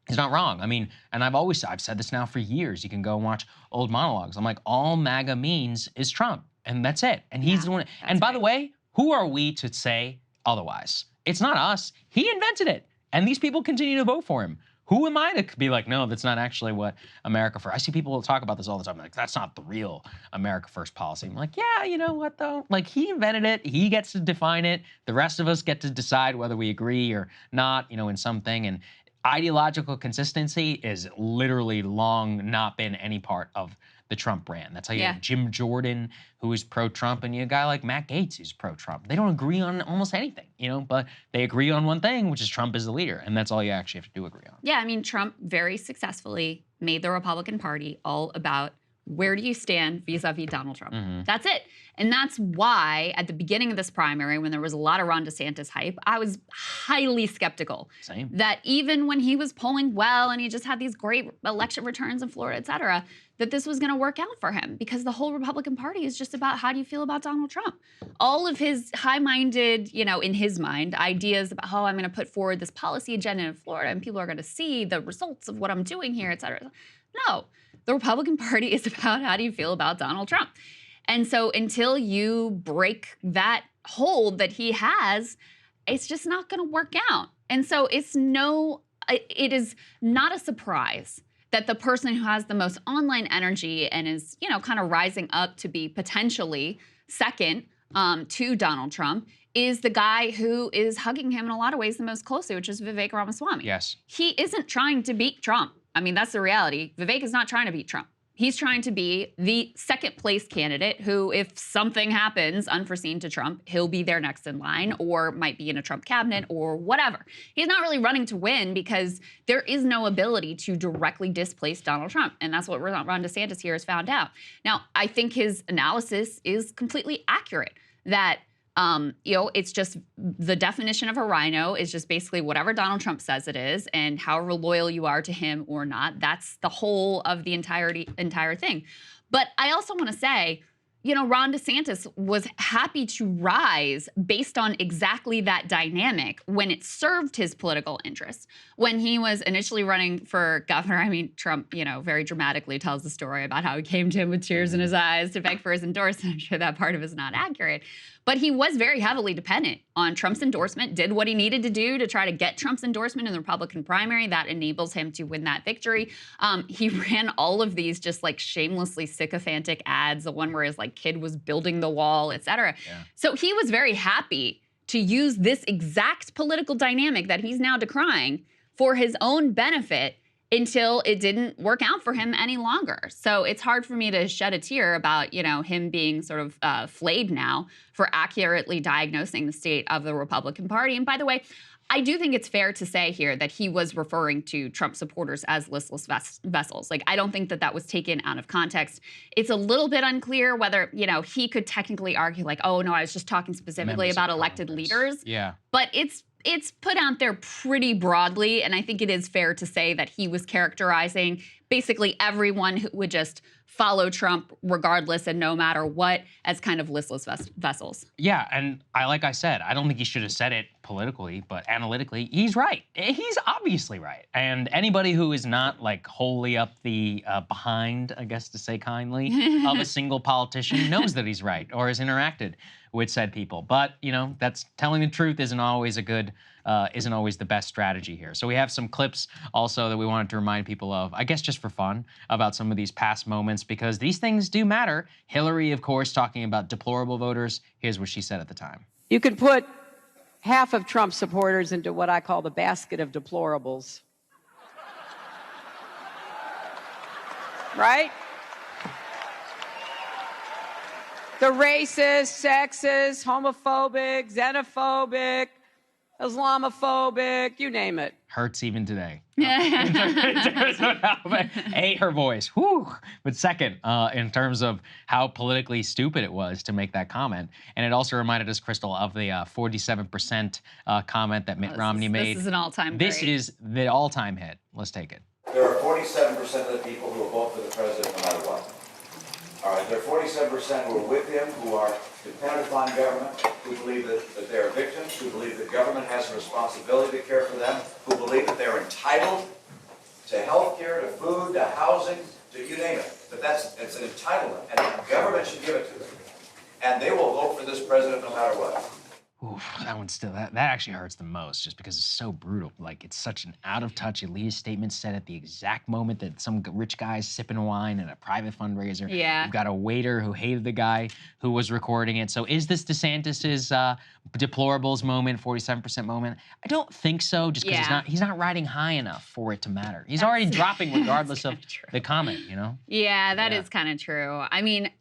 he's not wrong. I mean, and I've said this now for years. You can go and watch old monologues. I'm like, all MAGA means is Trump, and that's it. And he's the one. And by the way, who are we to say otherwise? It's not us. He invented it. And these people continue to vote for him. Who am I to be like, no, that's not actually what America First. I see people talk about this all the time. Like, that's not the real America First policy. I'm like, yeah, you know what, though? Like, he invented it. He gets to define it. The rest of us get to decide whether we agree or not, in something. And ideological consistency is literally long not been any part of the Trump brand. That's how you have Jim Jordan, who is pro-Trump, and you have a guy like Matt Gaetz, who's pro-Trump. They don't agree on almost anything, but they agree on one thing, which is Trump is the leader, and that's all you actually have to agree on. Yeah, I mean, Trump very successfully made the Republican Party all about where do you stand vis-a-vis Donald Trump. That's it. And that's why at the beginning of this primary, when there was a lot of Ron DeSantis hype, I was highly skeptical that even when he was polling well and he just had these great election returns in Florida, et cetera, that this was going to work out for him, because the whole Republican Party is just about how do you feel about Donald Trump. All of his high-minded, in his mind, ideas about how I'm going to put forward this policy agenda in Florida and people are going to see the results of what I'm doing here, et cetera. No, the Republican Party is about how do you feel about Donald Trump. And so until you break that hold that he has, it's just not going to work out. And so it is not a surprise that the person who has the most online energy and is, kind of rising up to be potentially second to Donald Trump is the guy who is hugging him in a lot of ways the most closely, which is Vivek Ramaswamy. Yes. He isn't trying to beat Trump. I mean, that's the reality. Vivek is not trying to beat Trump. He's trying to be the second place candidate who, if something happens unforeseen to Trump, he'll be there next in line or might be in a Trump cabinet or whatever. He's not really running to win because there is no ability to directly displace Donald Trump. And that's what Ron DeSantis here has found out. Now, I think his analysis is completely accurate that it's just the definition of a rhino is just basically whatever Donald Trump says it is, and however loyal you are to him or not, that's the whole of the entire thing. But I also want to say, Ron DeSantis was happy to rise based on exactly that dynamic when it served his political interests. When he was initially running for governor, I mean, Trump, very dramatically tells the story about how he came to him with tears in his eyes to beg for his endorsement. I'm sure that part of it is not accurate. But he was very heavily dependent on Trump's endorsement, did what he needed to do to try to get Trump's endorsement in the Republican primary. That enables him to win that victory. He ran all of these just like shamelessly sycophantic ads, the one where his like kid was building the wall, et cetera. Yeah. So he was very happy to use this exact political dynamic that he's now decrying for his own benefit until it didn't work out for him any longer. So it's hard for me to shed a tear about, him being sort of flayed now for accurately diagnosing the state of the Republican Party. And by the way, I do think it's fair to say here that he was referring to Trump supporters as listless vessels. Like, I don't think that was taken out of context. It's a little bit unclear whether, he could technically argue like, oh, no, I was just talking specifically about elected leaders. Yeah. But it's put out there pretty broadly, and I think it is fair to say that he was characterizing basically everyone who would just follow Trump regardless and no matter what as kind of listless vessels. Yeah, and like I said, I don't think he should have said it politically, but analytically, he's right. He's obviously right. And anybody who is not like wholly up the behind, I guess to say kindly, of a single politician knows that he's right or has interacted with said people. But, that's telling the truth isn't always the best strategy here. So we have some clips also that we wanted to remind people of, I guess just for fun, about some of these past moments, because these things do matter. Hillary, of course, talking about deplorable voters. Here's what she said at the time. You can put half of Trump supporters into what I call the basket of deplorables. Right? The racist, sexist, homophobic, xenophobic, Islamophobic, you name it. Hurts even today. A, her voice, whew. But second, in terms of how politically stupid it was to make that comment. And it also reminded us, Krystal, of the 47% comment that Mitt Romney made. This is an all-time This great. is the all-time hit. Let's take it. There are 47% of the people who will vote for the president no matter what. All right, there are 47% who are with him, who are dependent upon government, who believe that they are victims, who believe that government has a responsibility to care for them, who believe that they're entitled to health care, to food, to housing, to you name it. That it's an entitlement, and the government should give it to them. And they will vote for this president no matter what. Oof, that one's still, that actually hurts the most just because it's so brutal. Like, it's such an out-of-touch elitist statement said at the exact moment that some rich guy's sipping wine at a private fundraiser. Yeah. You've got a waiter who hated the guy who was recording it. So is this DeSantis's deplorables moment, 47% moment? I don't think so, just because he's not riding high enough for it to matter. He's already dropping regardless of the comment, Yeah, that is kind of true. I mean,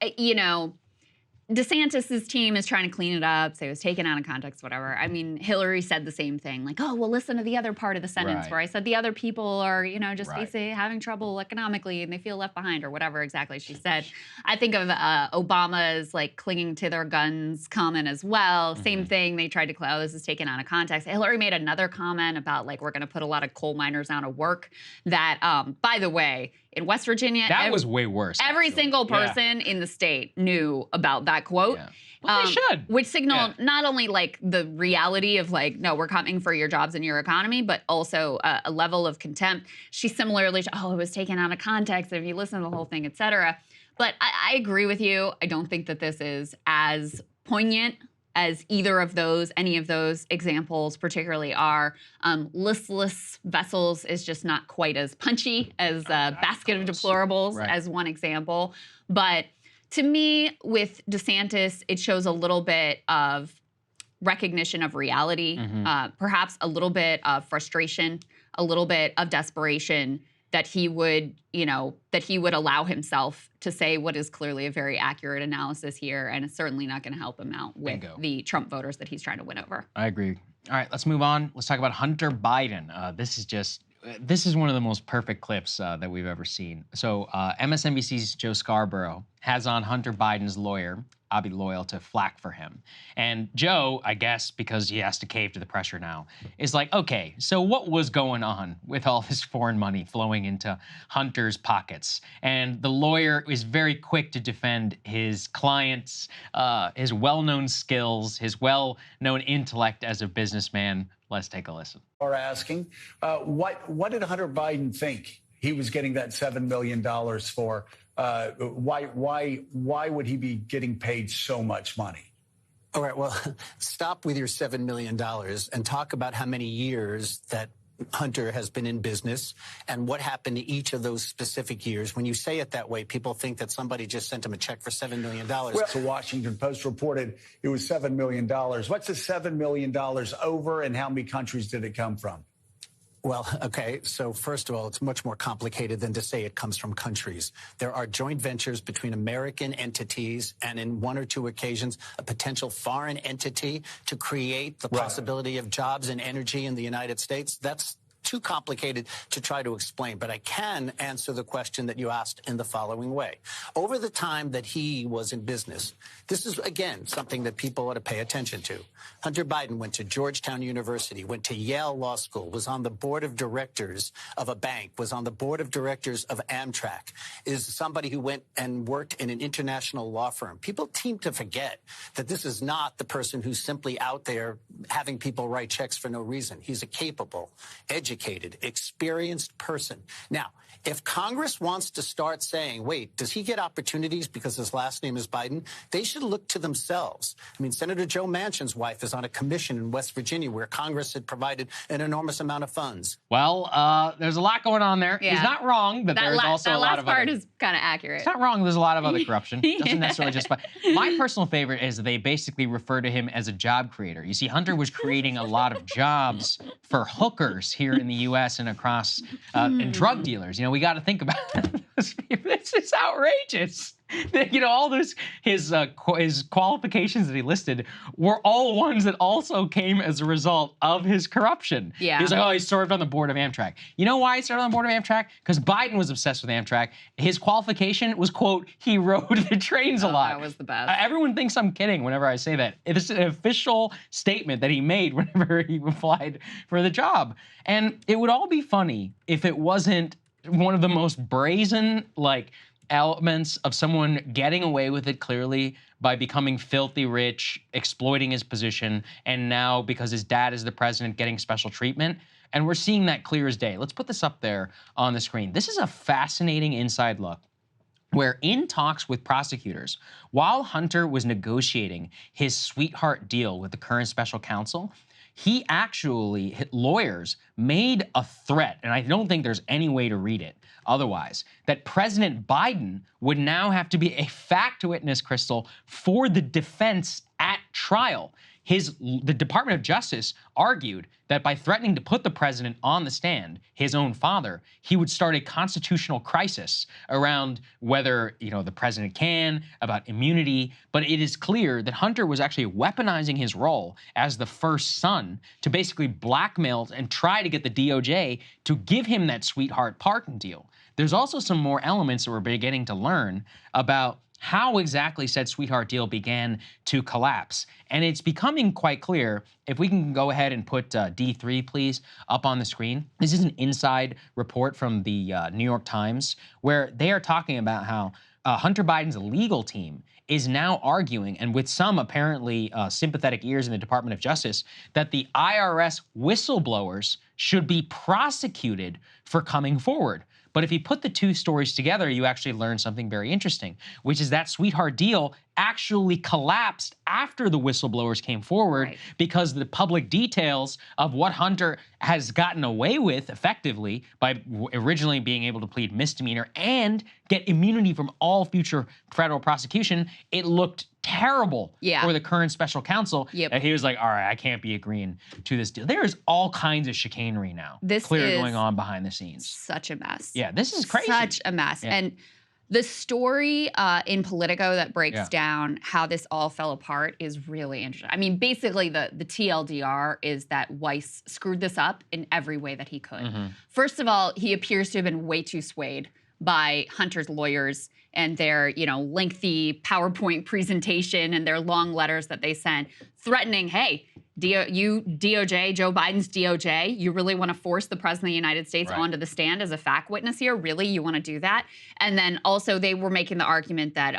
DeSantis' team is trying to clean it up, say it was taken out of context, whatever. I mean, Hillary said the same thing, like, oh, well, listen to the other part of the sentence where I said the other people are, just basically having trouble economically and they feel left behind or whatever exactly she said. I think of Obama's like clinging to their guns comment as well. Same thing. They tried to oh, this is taken out of context. Hillary made another comment about like, we're going to put a lot of coal miners out of work that, by the way, in West Virginia, that was way worse. Every single person in the state knew about that quote. Yeah. Well, they should. Which signaled not only like the reality of like, no, we're coming for your jobs and your economy, but also a level of contempt. She similarly, it was taken out of context if you listen to the whole thing, et cetera. But I agree with you. I don't think that this is as poignant as any of those examples particularly are. Listless vessels is just not quite as punchy as basket of deplorables as one example. But to me, with DeSantis, it shows a little bit of recognition of reality, perhaps a little bit of frustration, a little bit of desperation that he would allow himself to say what is clearly a very accurate analysis here, and it's certainly not going to help him out with the Trump voters that he's trying to win over. I agree. All right, let's move on. Let's talk about Hunter Biden. This is one of the most perfect clips that we've ever seen. So MSNBC's Joe Scarborough has on Hunter Biden's lawyer, I'll be loyal to flack for him. And Joe, I guess, because he has to cave to the pressure now, is like, okay, so what was going on with all this foreign money flowing into Hunter's pockets? And the lawyer is very quick to defend his clients, his well-known skills, his well-known intellect as a businessman. Let's take a listen. Are asking, what did Hunter Biden think he was getting that $7 million for? Why would he be getting paid so much money? All right, well, stop with your $7 million and talk about how many years that Hunter has been in business and what happened to each of those specific years. When you say it that way, people think that somebody just sent him a check for $7 million. Well, the Washington Post reported it was $7 million. What's the $7 million over, and how many countries did it come from? Well, okay, so first of all, it's much more complicated than to say it comes from countries. There are joint ventures between American entities and, in one or two occasions, a potential foreign entity to create the possibility of jobs and energy in the United States. That's too complicated to try to explain, but I can answer the question that you asked in the following way. Over the time that he was in business, this is, again, something that people ought to pay attention to. Hunter Biden went to Georgetown University, went to Yale Law School, was on the board of directors of a bank, was on the board of directors of Amtrak, is somebody who went and worked in an international law firm. People seem to forget that this is not the person who's simply out there having people write checks for no reason. He's a capable, educated, experienced person. Now, if Congress wants to start saying, wait, does he get opportunities because his last name is Biden? They should look to themselves. I mean, Senator Joe Manchin's wife is on a commission in West Virginia where Congress had provided an enormous amount of funds. Well, there's a lot going on there. Yeah. He's not wrong, but there's also a lot of that last part other... is kind of accurate. It's not wrong. There's a lot of other corruption. Doesn't necessarily just... My personal favorite is that they basically refer to him as a job creator. You see, Hunter was creating a lot of jobs for hookers here in the U.S. and across, and drug dealers. You know, we got to think about this. This is outrageous. You know, all those his qualifications that he listed were all ones that also came as a result of his corruption. Yeah. He was like, oh, he served on the board of Amtrak. You know why he served on the board of Amtrak? Because Biden was obsessed with Amtrak. His qualification was, quote, he rode the trains a lot. That was the best. Everyone thinks I'm kidding whenever I say that. It is an official statement that he made whenever he applied for the job. And it would all be funny if it wasn't one of the most brazen, like, elements of someone getting away with it clearly by becoming filthy rich, exploiting his position, and now, because his dad is the president, getting special treatment. And we're seeing that clear as day. Let's put this up there on the screen. This is a fascinating inside look where, in talks with prosecutors, while Hunter was negotiating his sweetheart deal with the current special counsel, he actually, lawyers, made a threat, and I don't think there's any way to read it otherwise, that President Biden would now have to be a fact witness, Krystal, for the defense at trial. The Department of Justice argued that by threatening to put the president on the stand, his own father, he would start a constitutional crisis around whether, you know, the president can, about immunity. But it is clear that Hunter was actually weaponizing his role as the first son to basically blackmail and try to get the DOJ to give him that sweetheart pardon deal. There's also some more elements that we're beginning to learn about how exactly said sweetheart deal began to collapse. And it's becoming quite clear. If we can go ahead and put D3, please, up on the screen. This is an inside report from the New York Times, where they are talking about how Hunter Biden's legal team is now arguing, and with some apparently sympathetic ears in the Department of Justice, that the IRS whistleblowers should be prosecuted for coming forward. But if you put the two stories together, you actually learn something very interesting, which is that sweetheart deal actually collapsed after the whistleblowers came forward, because the public details of what Hunter has gotten away with effectively by originally being able to plead misdemeanor and get immunity from all future federal prosecution, it looked terrible for the current special counsel. And he was like, all right, I can't be agreeing to this deal. There's all kinds of chicanery now clearly going on behind the scenes. Such a mess. Yeah, this is crazy. Such a mess. Yeah. And the story in Politico that breaks down how this all fell apart is really interesting. I mean, basically, the TLDR is that Weiss screwed this up in every way that he could. First of all, he appears to have been way too swayed by Hunter's lawyers and their, lengthy PowerPoint presentation and their long letters that they sent threatening, hey, DOJ, Joe Biden's DOJ, you really want to force the president of the United States onto the stand as a fact witness here? Really? You want to do that? And then also they were making the argument that,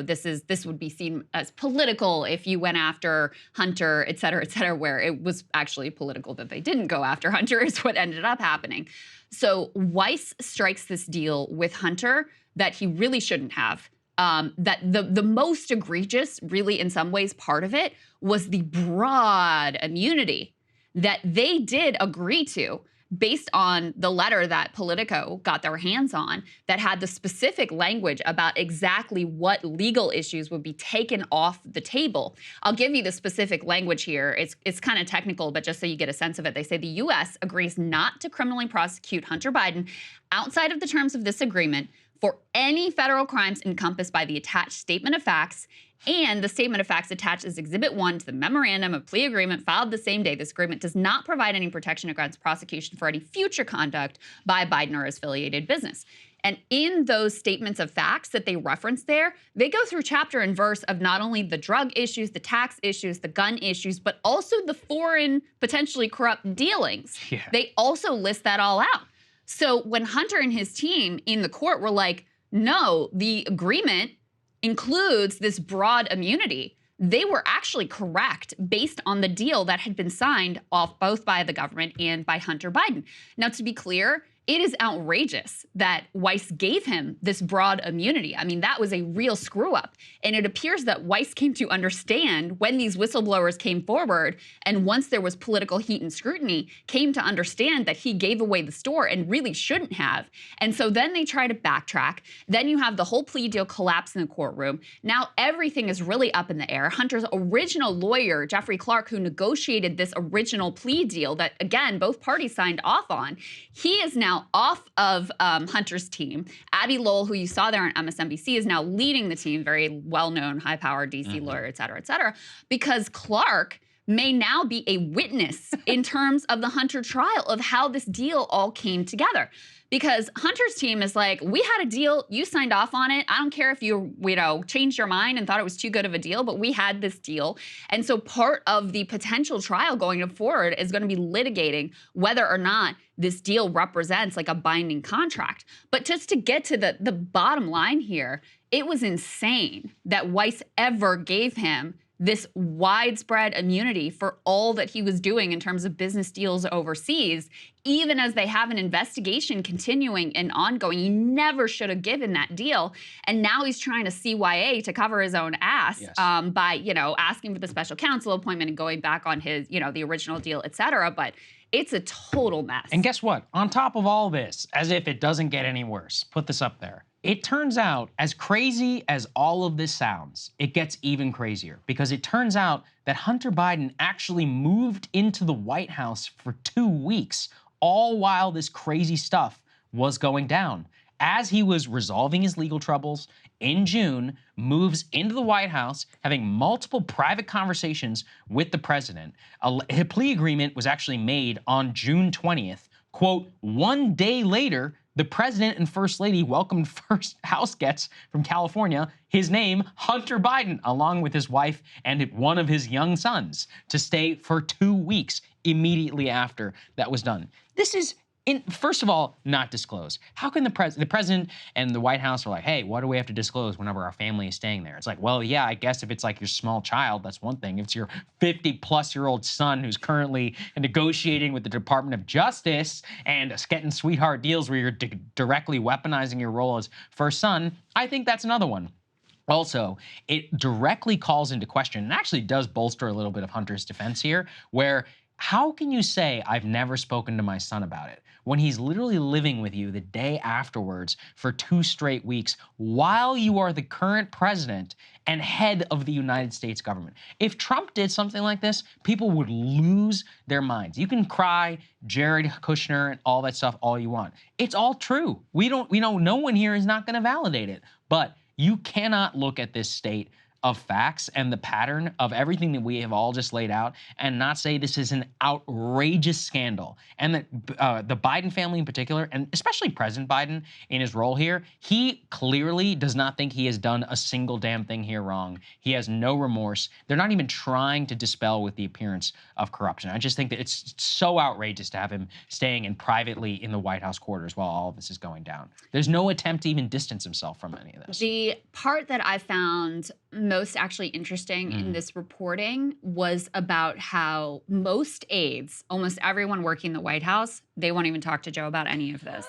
this would be seen as political if you went after Hunter, et cetera, where it was actually political that they didn't go after Hunter is what ended up happening. So Weiss strikes this deal with Hunter that he really shouldn't have. That the most egregious, really in some ways, part of it was the broad immunity that they did agree to based on the letter that Politico got their hands on that had the specific language about exactly what legal issues would be taken off the table. I'll give you the specific language here. It's kind of technical, but just so you get a sense of it, they say the U.S. agrees not to criminally prosecute Hunter Biden outside of the terms of this agreement for any federal crimes encompassed by the attached statement of facts, and the statement of facts attached as Exhibit 1 to the memorandum of plea agreement filed the same day. This agreement does not provide any protection against prosecution for any future conduct by Biden or his affiliated business. And in those statements of facts that they reference there, they go through chapter and verse of not only the drug issues, the tax issues, the gun issues, but also the foreign, potentially corrupt dealings. Yeah. They also list that all out. So when Hunter and his team in the court were like, no, the agreement includes this broad immunity, they were actually correct based on the deal that had been signed off both by the government and by Hunter Biden. Now, to be clear, it is outrageous that Weiss gave him this broad immunity. I mean, that was a real screw up. And it appears that Weiss came to understand when these whistleblowers came forward, and once there was political heat and scrutiny, came to understand that he gave away the store and really shouldn't have. And so then they try to backtrack. Then you have the whole plea deal collapse in the courtroom. Now everything is really up in the air. Hunter's original lawyer, Jeffrey Clark, who negotiated this original plea deal that, again, both parties signed off on, he is now off of Hunter's team. Abby Lowell, who you saw there on MSNBC, is now leading the team, very well-known, high-powered DC lawyer, et cetera, because Clark may now be a witness in terms of the Hunter trial of how this deal all came together. Because Hunter's team is like, we had a deal, you signed off on it. I don't care if you changed your mind and thought it was too good of a deal, but we had this deal. And so part of the potential trial going forward is going to be litigating whether or not this deal represents like a binding contract. But just to get to the bottom line here, it was insane that Weiss ever gave him this widespread immunity for all that he was doing in terms of business deals overseas, even as they have an investigation continuing and ongoing. He never should have given that deal. And now he's trying to CYA to cover his own ass by, asking for the special counsel appointment and going back on his, the original deal, et cetera. But it's a total mess. And guess what? On top of all this, as if it doesn't get any worse, put this up there. It turns out, as crazy as all of this sounds, it gets even crazier, because it turns out that Hunter Biden actually moved into the White House for 2 weeks, all while this crazy stuff was going down. As he was resolving his legal troubles in June, moves into the White House, having multiple private conversations with the president. A plea agreement was actually made on June 20th. Quote, 1 day later, the president and first lady welcomed first House guests from California, his name, Hunter Biden, along with his wife and one of his young sons, to stay for 2 weeks immediately after that was done. This is, first of all, not disclosed. How can the president and the White House are like, hey, what do we have to disclose whenever our family is staying there? It's like, well, yeah, I guess if it's like your small child, that's one thing. If it's your 50-plus-year-old son who's currently negotiating with the Department of Justice and getting sweetheart deals where you're directly weaponizing your role as first son, I think that's another one. Also, it directly calls into question, and actually does bolster a little bit of Hunter's defense here, where how can you say, I've never spoken to my son about it, when he's literally living with you the day afterwards for 2 straight weeks while you are the current president and head of the United States government? If Trump did something like this, people would lose their minds. You can cry Jared Kushner and all that stuff all you want. It's all true. We know no one here is not going to validate it. But you cannot look at this state of facts and the pattern of everything that we have all just laid out and not say this is an outrageous scandal. And that the Biden family in particular, and especially President Biden in his role here, he clearly does not think he has done a single damn thing here wrong. He has no remorse. They're not even trying to dispel with the appearance of corruption. I just think that it's so outrageous to have him staying in privately in the White House quarters while all of this is going down. There's no attempt to even distance himself from any of this. The part that I found most actually interesting in this reporting was about how most aides, almost everyone working in the White House, they won't even talk to Joe about any of this.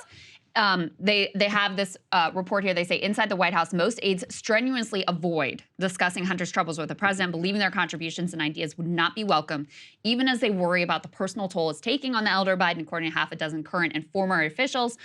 They have this report here. They say inside the White House, most aides strenuously avoid discussing Hunter's troubles with the president, believing their contributions and ideas would not be welcome, even as they worry about the personal toll it's taking on the elder Biden, according to half a dozen current and former officials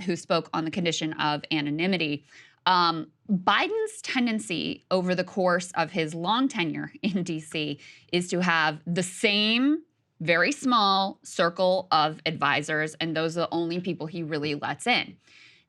who spoke on the condition of anonymity. Biden's tendency over the course of his long tenure in D.C. is to have the same very small circle of advisors, and those are the only people he really lets in.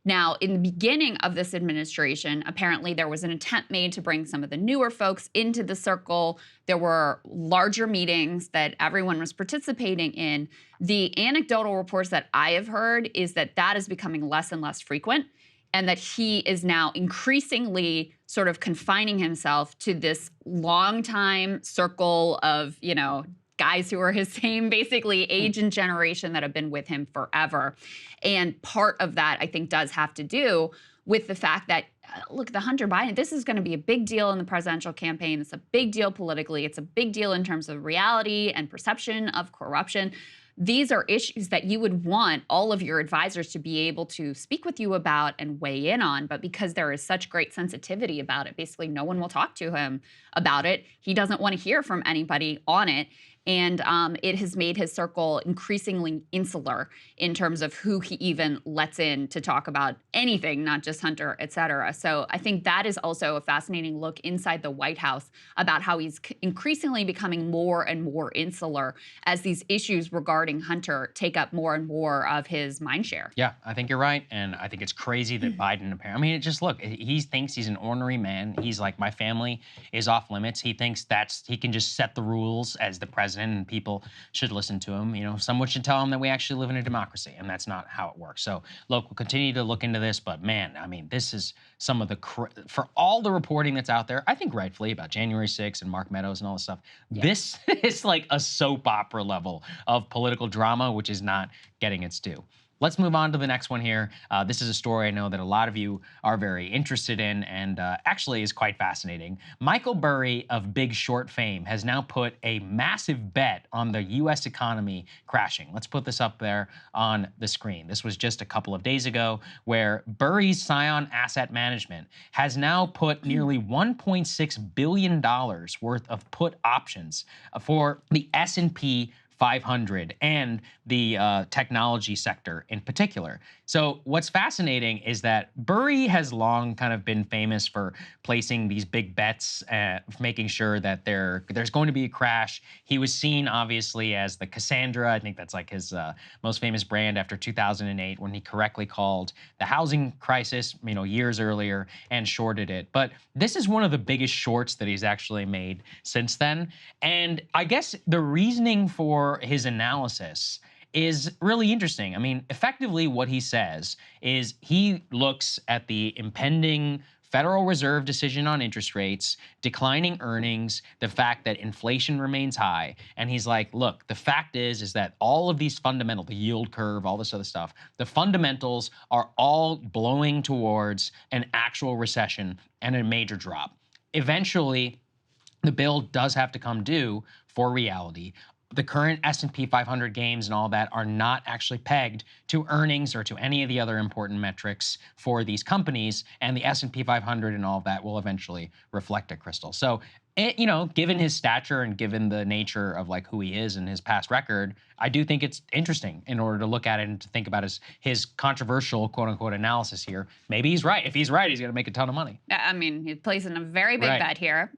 Now, in the beginning of this administration, apparently there was an attempt made to bring some of the newer folks into the circle. There were larger meetings that everyone was participating in. The anecdotal reports that I have heard is that that is becoming less and less frequent, and that he is now increasingly sort of confining himself to this long-time circle of, you know, guys who are his same basically age and generation that have been with him forever. And part of that, I think, does have to do with the fact that, look, the Hunter Biden, this is going to be a big deal in the presidential campaign. It's a big deal politically. It's a big deal in terms of reality and perception of corruption. These are issues that you would want all of your advisors to be able to speak with you about and weigh in on. But because there is such great sensitivity about it, basically no one will talk to him about it. He doesn't want to hear from anybody on it. And it has made his circle increasingly insular in terms of who he even lets in to talk about anything, not just Hunter, et cetera. So I think that is also a fascinating look inside the White House about how he's increasingly becoming more and more insular as these issues regarding Hunter take up more and more of his mind share. Yeah, I think you're right. And I think it's crazy that Biden, apparently, I mean, just look, he thinks he's an ornery man. He's like, my family is off limits. He thinks he can just set the rules as the president and people should listen to him. You know, someone should tell him that we actually live in a democracy, and that's not how it works. So, look, we'll continue to look into this, but man, I mean, this is some of the, for all the reporting that's out there, I think rightfully about January 6th and Mark Meadows and all this stuff, this is like a soap opera level of political drama, which is not getting its due. Let's move on to the next one here. This is a story I know that a lot of you are very interested in and actually is quite fascinating. Michael Burry of Big Short fame has now put a massive bet on the U.S. economy crashing. Let's put this up there on the screen. This was just a couple of days ago where Burry's Scion Asset Management has now put nearly $1.6 billion worth of put options for the S&P 500 and the technology sector in particular. So what's fascinating is that Burry has long kind of been famous for placing these big bets, making sure that there's going to be a crash. He was seen obviously as the Cassandra. I think that's like his most famous brand after 2008 when he correctly called the housing crisis, you know, years earlier and shorted it. But this is one of the biggest shorts that he's actually made since then. And I guess the reasoning for his analysis is really interesting. I mean, effectively what he says is he looks at the impending Federal Reserve decision on interest rates, declining earnings, the fact that inflation remains high, and he's like, look, the fact is that all of these fundamentals, the yield curve, all this other stuff, the fundamentals are all blowing towards an actual recession and a major drop. Eventually, the bill does have to come due for reality. The current S&P 500 gains and all that are not actually pegged to earnings or to any of the other important metrics for these companies, and the S&P 500 and all that will eventually reflect it, Krystal. So, you know, given his stature and given the nature of like who he is and his past record, I do think it's interesting in order to look at it and to think about his controversial quote unquote analysis here. Maybe he's right. If he's right, he's going to make a ton of money. I mean, he's placing a very big bet here.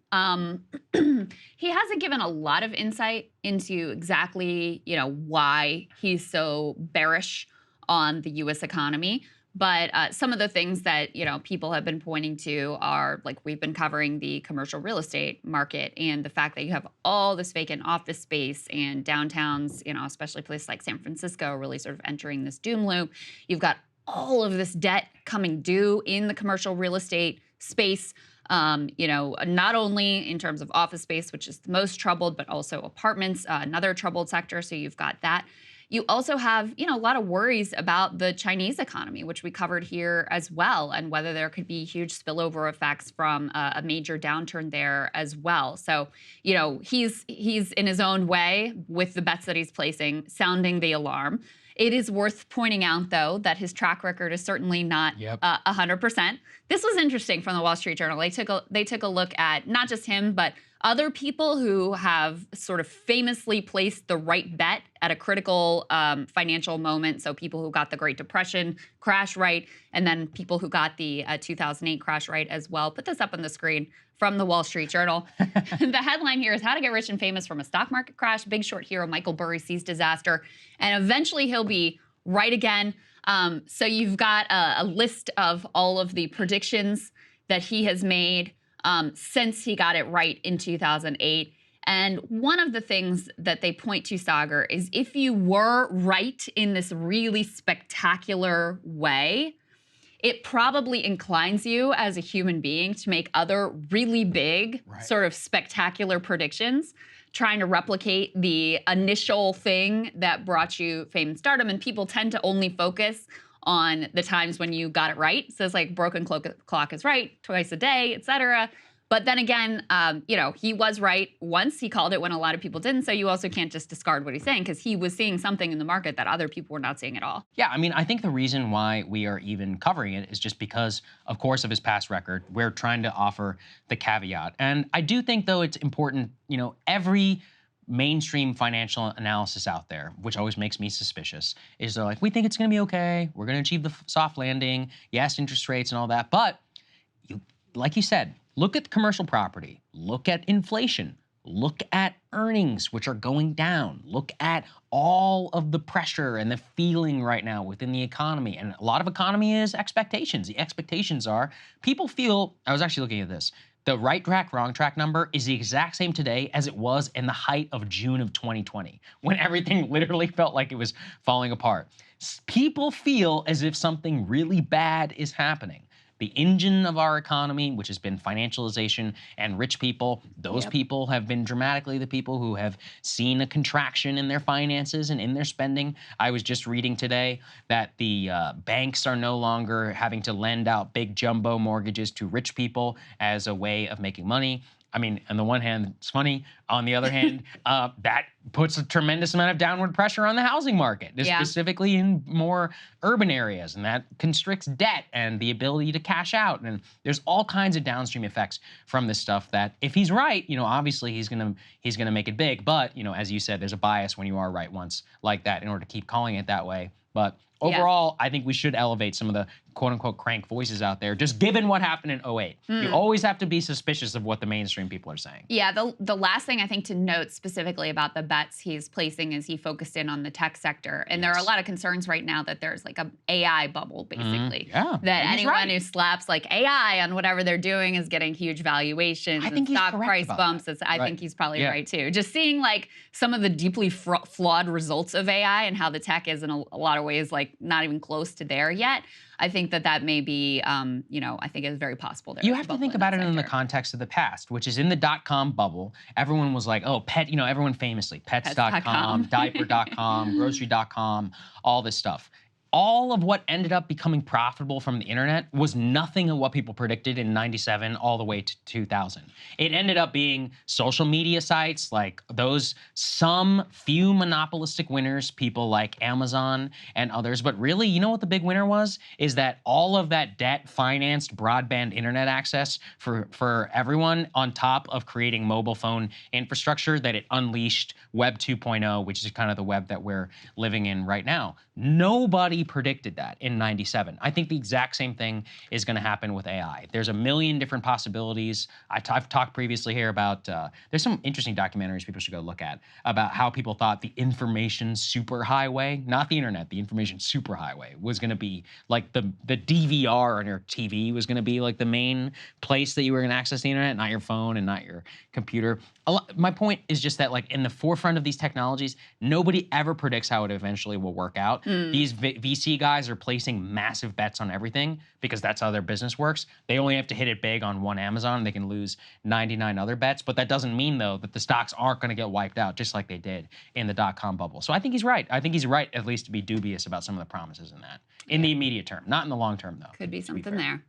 He hasn't given a lot of insight into exactly, you know, why he's so bearish on the U.S. economy. But some of the things that, people have been pointing to are, like, we've been covering the commercial real estate market and the fact that you have all this vacant office space and downtowns, especially places like San Francisco, really sort of entering this doom loop. You've got all of this debt coming due in the commercial real estate space. Not only in terms of office space, which is the most troubled, but also apartments, another troubled sector. So you've got that. You also have, a lot of worries about the Chinese economy, which we covered here as well, and whether there could be huge spillover effects from a major downturn there as well. So, he's in his own way with the bets that he's placing, sounding the alarm. It is worth pointing out, though, that his track record is certainly not 100%. This was interesting from the Wall Street Journal. They took a look at not just him, but other people who have sort of famously placed the right bet at a critical financial moment. So people who got the Great Depression crash right, and then people who got the 2008 crash right as well. Put this up on the screen from the Wall Street Journal. The headline here is How to Get Rich and Famous from a Stock Market Crash. Big Short hero Michael Burry sees disaster, and eventually he'll be right again. So you've got a list of all of the predictions that he has made since he got it right in 2008. And one of the things that they point to, Saagar, is if you were right in this really spectacular way, it probably inclines you as a human being to make other really big, sort of spectacular predictions, trying to replicate the initial thing that brought you fame and stardom. And people tend to only focus on the times when you got it right. So it's like broken clock is right twice a day, et cetera. But then again, he was right once. He called it when a lot of people didn't. So you also can't just discard what he's saying, because he was seeing something in the market that other people were not seeing at all. Yeah, I mean, I think the reason why we are even covering it is just because, of course, of his past record. We're trying to offer the caveat. And I do think, though, it's important, every mainstream financial analysis out there, which always makes me suspicious, is they're like, we think it's going to be okay. We're going to achieve the soft landing. Yes, interest rates and all that. But like you said, look at commercial property. Look at inflation. Look at earnings, which are going down. Look at all of the pressure and the feeling right now within the economy. And a lot of economy is expectations. The expectations are people feel, I was actually looking at this, the right track, wrong track number is the exact same today as it was in the height of June of 2020, when everything literally felt like it was falling apart. People feel as if something really bad is happening. The engine of our economy, which has been financialization and rich people, those people have been dramatically the people who have seen a contraction in their finances and in their spending. I was just reading today that the banks are no longer having to lend out big jumbo mortgages to rich people as a way of making money. I mean, on the one hand, it's funny. On the other hand, that puts a tremendous amount of downward pressure on the housing market, specifically in more urban areas, and that constricts debt and the ability to cash out. And there's all kinds of downstream effects from this stuff that, if he's right, obviously he's gonna make it big. But as you said, there's a bias when you are right once like that in order to keep calling it that way. But overall, I think we should elevate some of the quote-unquote crank voices out there, just given what happened in 2008. You always have to be suspicious of what the mainstream people are saying. Yeah, the last thing I think to note specifically about the bets he's placing is he focused in on the tech sector. And there are a lot of concerns right now that there's like a AI bubble, basically. That anyone who slaps like AI on whatever they're doing is getting huge valuations and stock price bumps. I think he's probably right, too. Just seeing like some of the deeply flawed results of AI and how the tech is in a lot of ways like not even close to there yet. I think that may be, I think it's very possible there. You have to think about it in the context of the past, which is in the dot-com bubble. Everyone was like, oh, everyone famously, pets.com, diaper.com, grocery.com, all this stuff. All of what ended up becoming profitable from the internet was nothing of what people predicted in 97 all the way to 2000. It ended up being social media sites like those, some few monopolistic winners, people like Amazon and others. But really, you know what the big winner was? Is that all of that debt-financed broadband internet access for everyone, on top of creating mobile phone infrastructure, that it unleashed Web 2.0, which is kind of the web that we're living in right now. Nobody predicted that in '97. I think the exact same thing is going to happen with AI. There's a million different possibilities. I've talked previously here about, there's some interesting documentaries people should go look at about how people thought the information superhighway, not the internet, the information superhighway was going to be like the DVR on your TV was going to be like the main place that you were going to access the internet, not your phone and not your computer. My point is just that, like, in the forefront of these technologies, nobody ever predicts how it eventually will work out. These VC guys are placing massive bets on everything because that's how their business works. They only have to hit it big on one Amazon. They can lose 99 other bets, but that doesn't mean, though, that the stocks aren't going to get wiped out just like they did in the dot-com bubble. So I think he's right. I think he's right, at least, to be dubious about some of the promises in that. In the immediate term, not in the long term, though. Could be something there.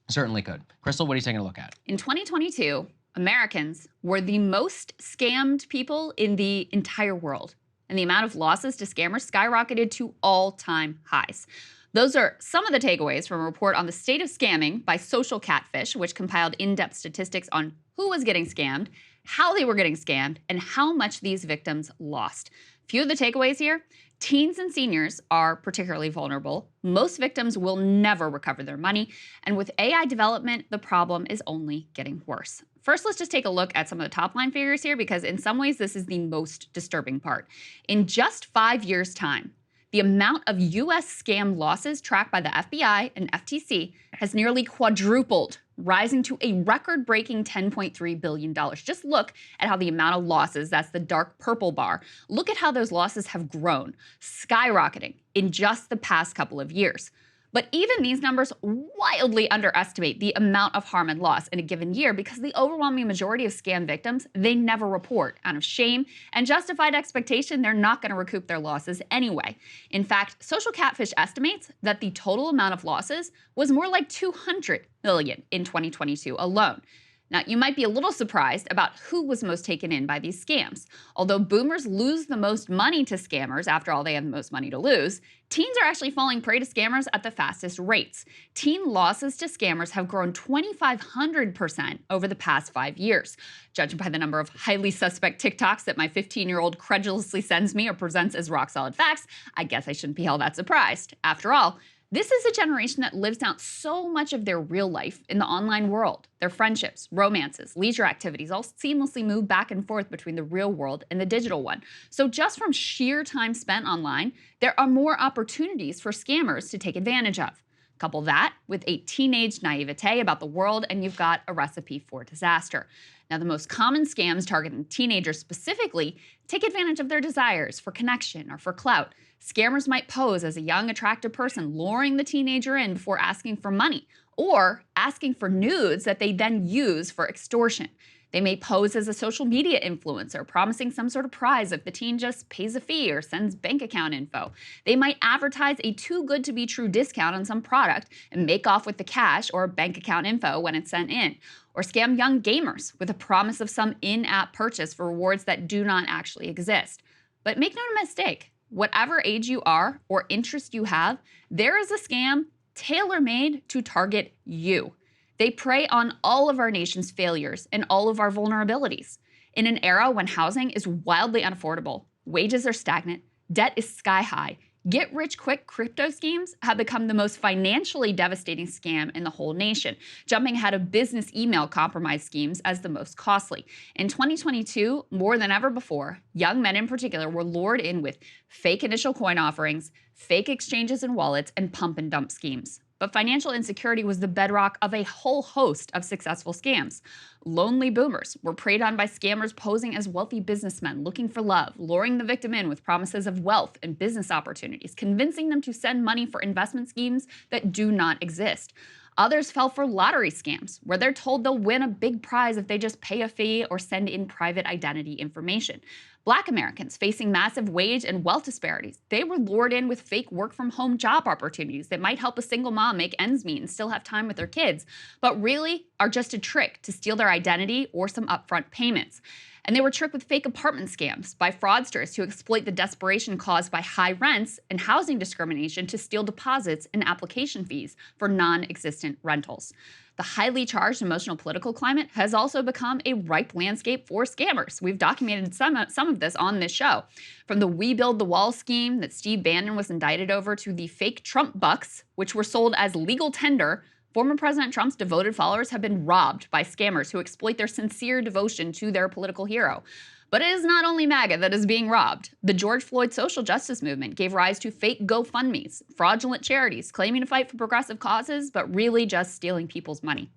Certainly could. Krystal, what are you taking a look at? In 2022, Americans were the most scammed people in the entire world, and the amount of losses to scammers skyrocketed to all-time highs. Those are some of the takeaways from a report on the state of scamming by Social Catfish, which compiled in-depth statistics on who was getting scammed, how they were getting scammed, and how much these victims lost. Few of the takeaways here: teens and seniors are particularly vulnerable. Most victims will never recover their money. And with AI development, the problem is only getting worse. First, let's just take a look at some of the top line figures here, because in some ways, this is the most disturbing part. In just 5 years' time, the amount of U.S. scam losses tracked by the FBI and FTC has nearly quadrupled, rising to a record-breaking $10.3 billion. Just look at how the amount of losses, that's the dark purple bar, look at how those losses have grown, skyrocketing in just the past couple of years. But even these numbers wildly underestimate the amount of harm and loss in a given year, because the overwhelming majority of scam victims, they never report out of shame and justified expectation they're not going to recoup their losses anyway. In fact, Social Catfish estimates that the total amount of losses was more like $200 million in 2022 alone. Now, you might be a little surprised about who was most taken in by these scams. Although boomers lose the most money to scammers, after all, they have the most money to lose, teens are actually falling prey to scammers at the fastest rates. Teen losses to scammers have grown 2,500% over the past 5 years. Judging by the number of highly suspect TikToks that my 15-year-old credulously sends me or presents as rock-solid facts, I guess I shouldn't be all that surprised. After all, this is a generation that lives out so much of their real life in the online world. Their friendships, romances, leisure activities all seamlessly move back and forth between the real world and the digital one. So just from sheer time spent online, there are more opportunities for scammers to take advantage of. Couple that with a teenage naivete about the world, and you've got a recipe for disaster. Now, the most common scams targeting teenagers specifically take advantage of their desires for connection or for clout. Scammers might pose as a young, attractive person, luring the teenager in before asking for money, or asking for nudes that they then use for extortion. They may pose as a social media influencer, promising some sort of prize if the teen just pays a fee or sends bank account info. They might advertise a too-good-to-be-true discount on some product and make off with the cash or bank account info when it's sent in. Or scam young gamers with a promise of some in-app purchase for rewards that do not actually exist. But make no mistake, whatever age you are or interest you have, there is a scam tailor-made to target you. They prey on all of our nation's failures and all of our vulnerabilities. In an era when housing is wildly unaffordable, wages are stagnant, debt is sky high, get-rich-quick crypto schemes have become the most financially devastating scam in the whole nation, jumping ahead of business email compromise schemes as the most costly. In 2022, more than ever before, young men in particular were lured in with fake initial coin offerings, fake exchanges and wallets, and pump-and-dump schemes. But financial insecurity was the bedrock of a whole host of successful scams. Lonely boomers were preyed on by scammers posing as wealthy businessmen looking for love, luring the victim in with promises of wealth and business opportunities, convincing them to send money for investment schemes that do not exist. Others fell for lottery scams, where they're told they'll win a big prize if they just pay a fee or send in private identity information. Black Americans facing massive wage and wealth disparities, they were lured in with fake work-from-home job opportunities that might help a single mom make ends meet and still have time with their kids, but really are just a trick to steal their identity or some upfront payments. And they were tricked with fake apartment scams by fraudsters to exploit the desperation caused by high rents and housing discrimination to steal deposits and application fees for non-existent rentals. The highly charged emotional political climate has also become a ripe landscape for scammers. We've documented some of this on this show. From the We Build the Wall scheme that Steve Bannon was indicted over to the fake Trump bucks, which were sold as legal tender, former President Trump's devoted followers have been robbed by scammers who exploit their sincere devotion to their political hero. But it is not only MAGA that is being robbed. The George Floyd social justice movement gave rise to fake GoFundMes, fraudulent charities claiming to fight for progressive causes, but really just stealing people's money.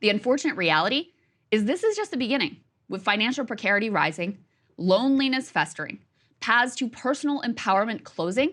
The unfortunate reality is this is just the beginning. With financial precarity rising, loneliness festering, paths to personal empowerment closing,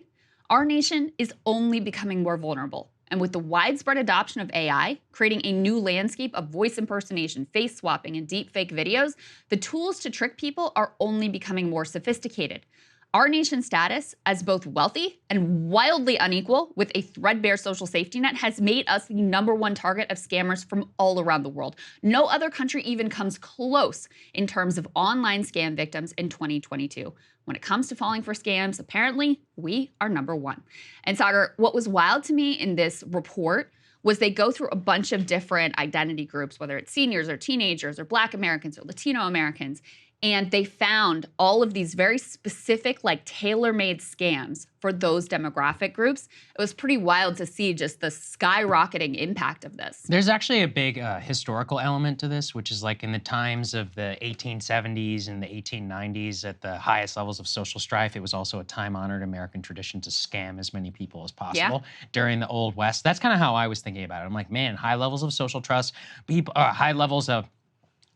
our nation is only becoming more vulnerable. And with the widespread adoption of AI, creating a new landscape of voice impersonation, face swapping, and deepfake videos, the tools to trick people are only becoming more sophisticated. Our nation's status as both wealthy and wildly unequal with a threadbare social safety net has made us the #1 target of scammers from all around the world. No other country even comes close in terms of online scam victims in 2022. When it comes to falling for scams, apparently we are #1. And Saagar, what was wild to me in this report was they go through a bunch of different identity groups, whether it's seniors or teenagers or Black Americans or Latino Americans, and they found all of these very specific, like tailor-made scams for those demographic groups. It was pretty wild to see just the skyrocketing impact of this. There's actually a big historical element to this, which is like in the times of the 1870s and the 1890s at the highest levels of social strife, it was also a time-honored American tradition to scam as many people as possible during the Old West. That's kind of how I was thinking about it. I'm like, man, high levels of social trust, people, high levels of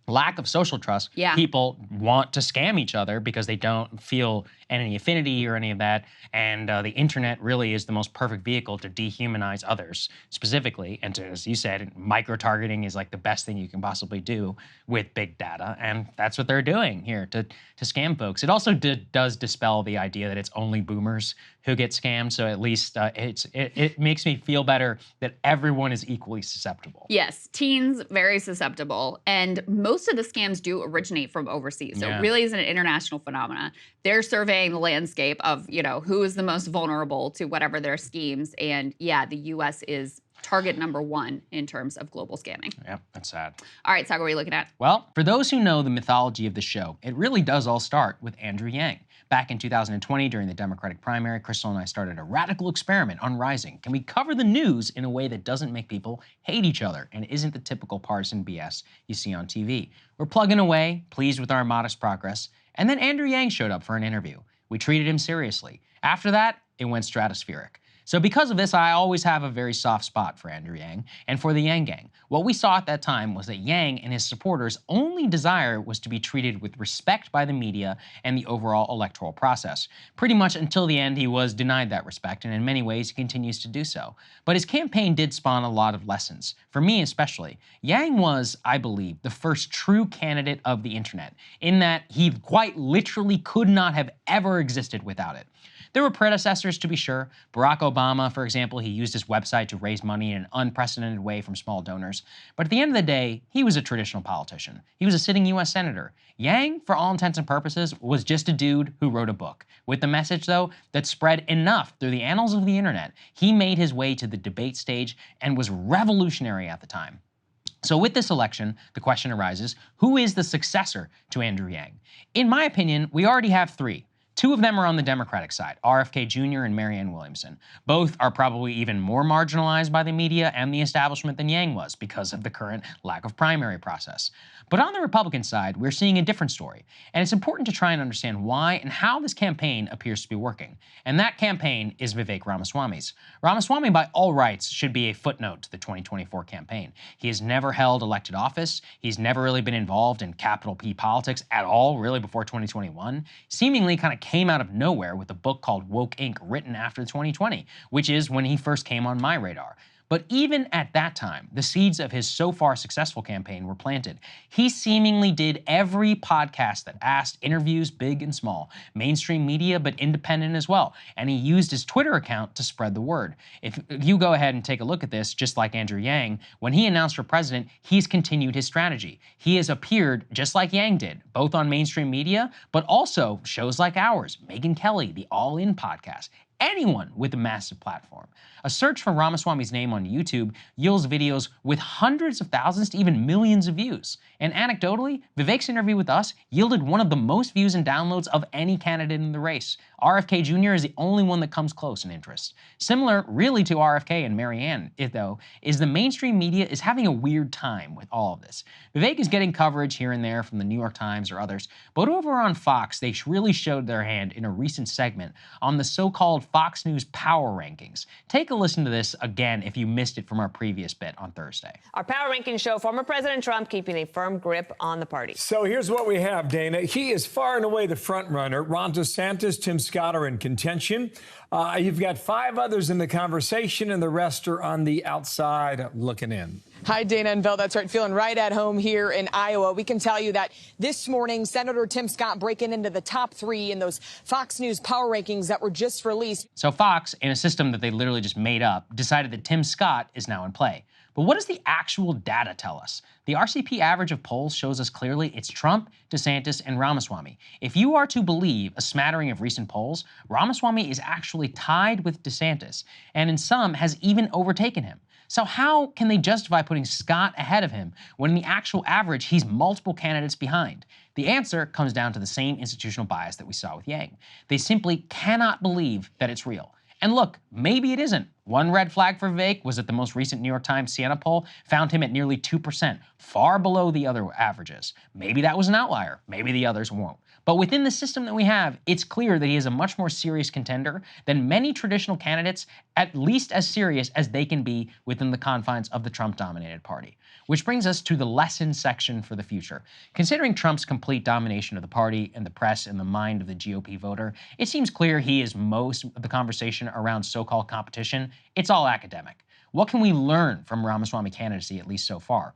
lack of social trust, people want to scam each other because they don't feel any affinity or any of that. And the internet really is the most perfect vehicle to dehumanize others specifically. And to, as you said, micro-targeting is like the best thing you can possibly do with big data. And that's what they're doing here to scam folks. It also does dispel the idea that it's only boomers who get scammed. So at least it makes me feel better that everyone is equally susceptible. Yes, teens, very susceptible. And most of the scams do originate from overseas. So it really is an international phenomenon. They're surveying the landscape of, you know, who is the most vulnerable to whatever their schemes. And yeah, the US is target #1 in terms of global scamming. Yep, that's sad. All right, Saagar, what are you looking at? Well, for those who know the mythology of the show, it really does all start with Andrew Yang. Back in 2020, during the Democratic primary, Krystal and I started a radical experiment on Rising. Can we cover the news in a way that doesn't make people hate each other and isn't the typical partisan BS you see on TV? We're plugging away, pleased with our modest progress, and then Andrew Yang showed up for an interview. We treated him seriously. After that, it went stratospheric. So because of this, I always have a very soft spot for Andrew Yang and for the Yang Gang. What we saw at that time was that Yang and his supporters' only desire was to be treated with respect by the media and the overall electoral process. Pretty much until the end, he was denied that respect, and in many ways, he continues to do so. But his campaign did spawn a lot of lessons. For me especially, Yang was, I believe, the first true candidate of the internet, in that he quite literally could not have ever existed without it. There were predecessors, to be sure. Barack Obama, for example, he used his website to raise money in an unprecedented way from small donors. But at the end of the day, he was a traditional politician. He was a sitting US senator. Yang, for all intents and purposes, was just a dude who wrote a book. With the message, though, that spread enough through the annals of the internet, he made his way to the debate stage and was revolutionary at the time. So with this election, the question arises, who is the successor to Andrew Yang? In my opinion, we already have 3. 2 of them are on the Democratic side, RFK Jr. and Marianne Williamson. Both are probably even more marginalized by the media and the establishment than Yang was because of the current lack of primary process. But on the Republican side, we're seeing a different story, and it's important to try and understand why and how this campaign appears to be working. And that campaign is Vivek Ramaswamy's. Ramaswamy, by all rights, should be a footnote to the 2024 campaign. He has never held elected office. He's never really been involved in capital P politics at all, really, before 2021. Seemingly kind of came out of nowhere with a book called Woke Inc. written after 2020, which is when he first came on my radar. But even at that time, the seeds of his so far successful campaign were planted. He seemingly did every podcast that asked, interviews big and small, mainstream media, but independent as well. And he used his Twitter account to spread the word. If you go ahead and take a look at this, just like Andrew Yang, when he announced for president, he's continued his strategy. He has appeared, just like Yang did, both on mainstream media, but also shows like ours, Megyn Kelly, the All In podcast. Anyone with a massive platform. A search for Ramaswamy's name on YouTube yields videos with hundreds of thousands to even millions of views. And anecdotally, Vivek's interview with us yielded one of the most views and downloads of any candidate in the race. RFK Jr. is the only one that comes close in interest. Similar, really, to RFK and Marianne, though, is the mainstream media is having a weird time with all of this. Vivek is getting coverage here and there from the New York Times or others, but over on Fox, they really showed their hand in a recent segment on the so-called Fox News power rankings. Take a listen to this again if you missed it from our previous bit on Thursday. Our power rankings show former President Trump keeping a firm grip on the party. So here's what we have, Dana. He is far and away the front runner. Ron DeSantis, Tim Scott are in contention. You've got 5 others in the conversation, and the rest are on the outside looking in. Hi, Dana and Bill. That's right. Feeling right at home here in Iowa. We can tell you that this morning, Senator Tim Scott breaking into the top 3 in those Fox News power rankings that were just released. So Fox, in a system that they literally just made up, decided that Tim Scott is now in play. But what does the actual data tell us? The RCP average of polls shows us clearly it's Trump, DeSantis, and Ramaswamy. If you are to believe a smattering of recent polls, Ramaswamy is actually tied with DeSantis, and in some has even overtaken him. So how can they justify putting Scott ahead of him when in the actual average he's multiple candidates behind? The answer comes down to the same institutional bias that we saw with Yang. They simply cannot believe that it's real. And look, maybe it isn't. One red flag for Vivek was that the most recent New York Times Siena poll found him at nearly 2%, far below the other averages. Maybe that was an outlier. Maybe the others won't. But within the system that we have, it's clear that he is a much more serious contender than many traditional candidates, at least as serious as they can be within the confines of the Trump-dominated party. Which brings us to the lesson section for the future. Considering Trump's complete domination of the party and the press and the mind of the GOP voter, it seems clear he is most of the conversation around so-called competition. It's all academic. What can we learn from Ramaswamy candidacy, at least so far?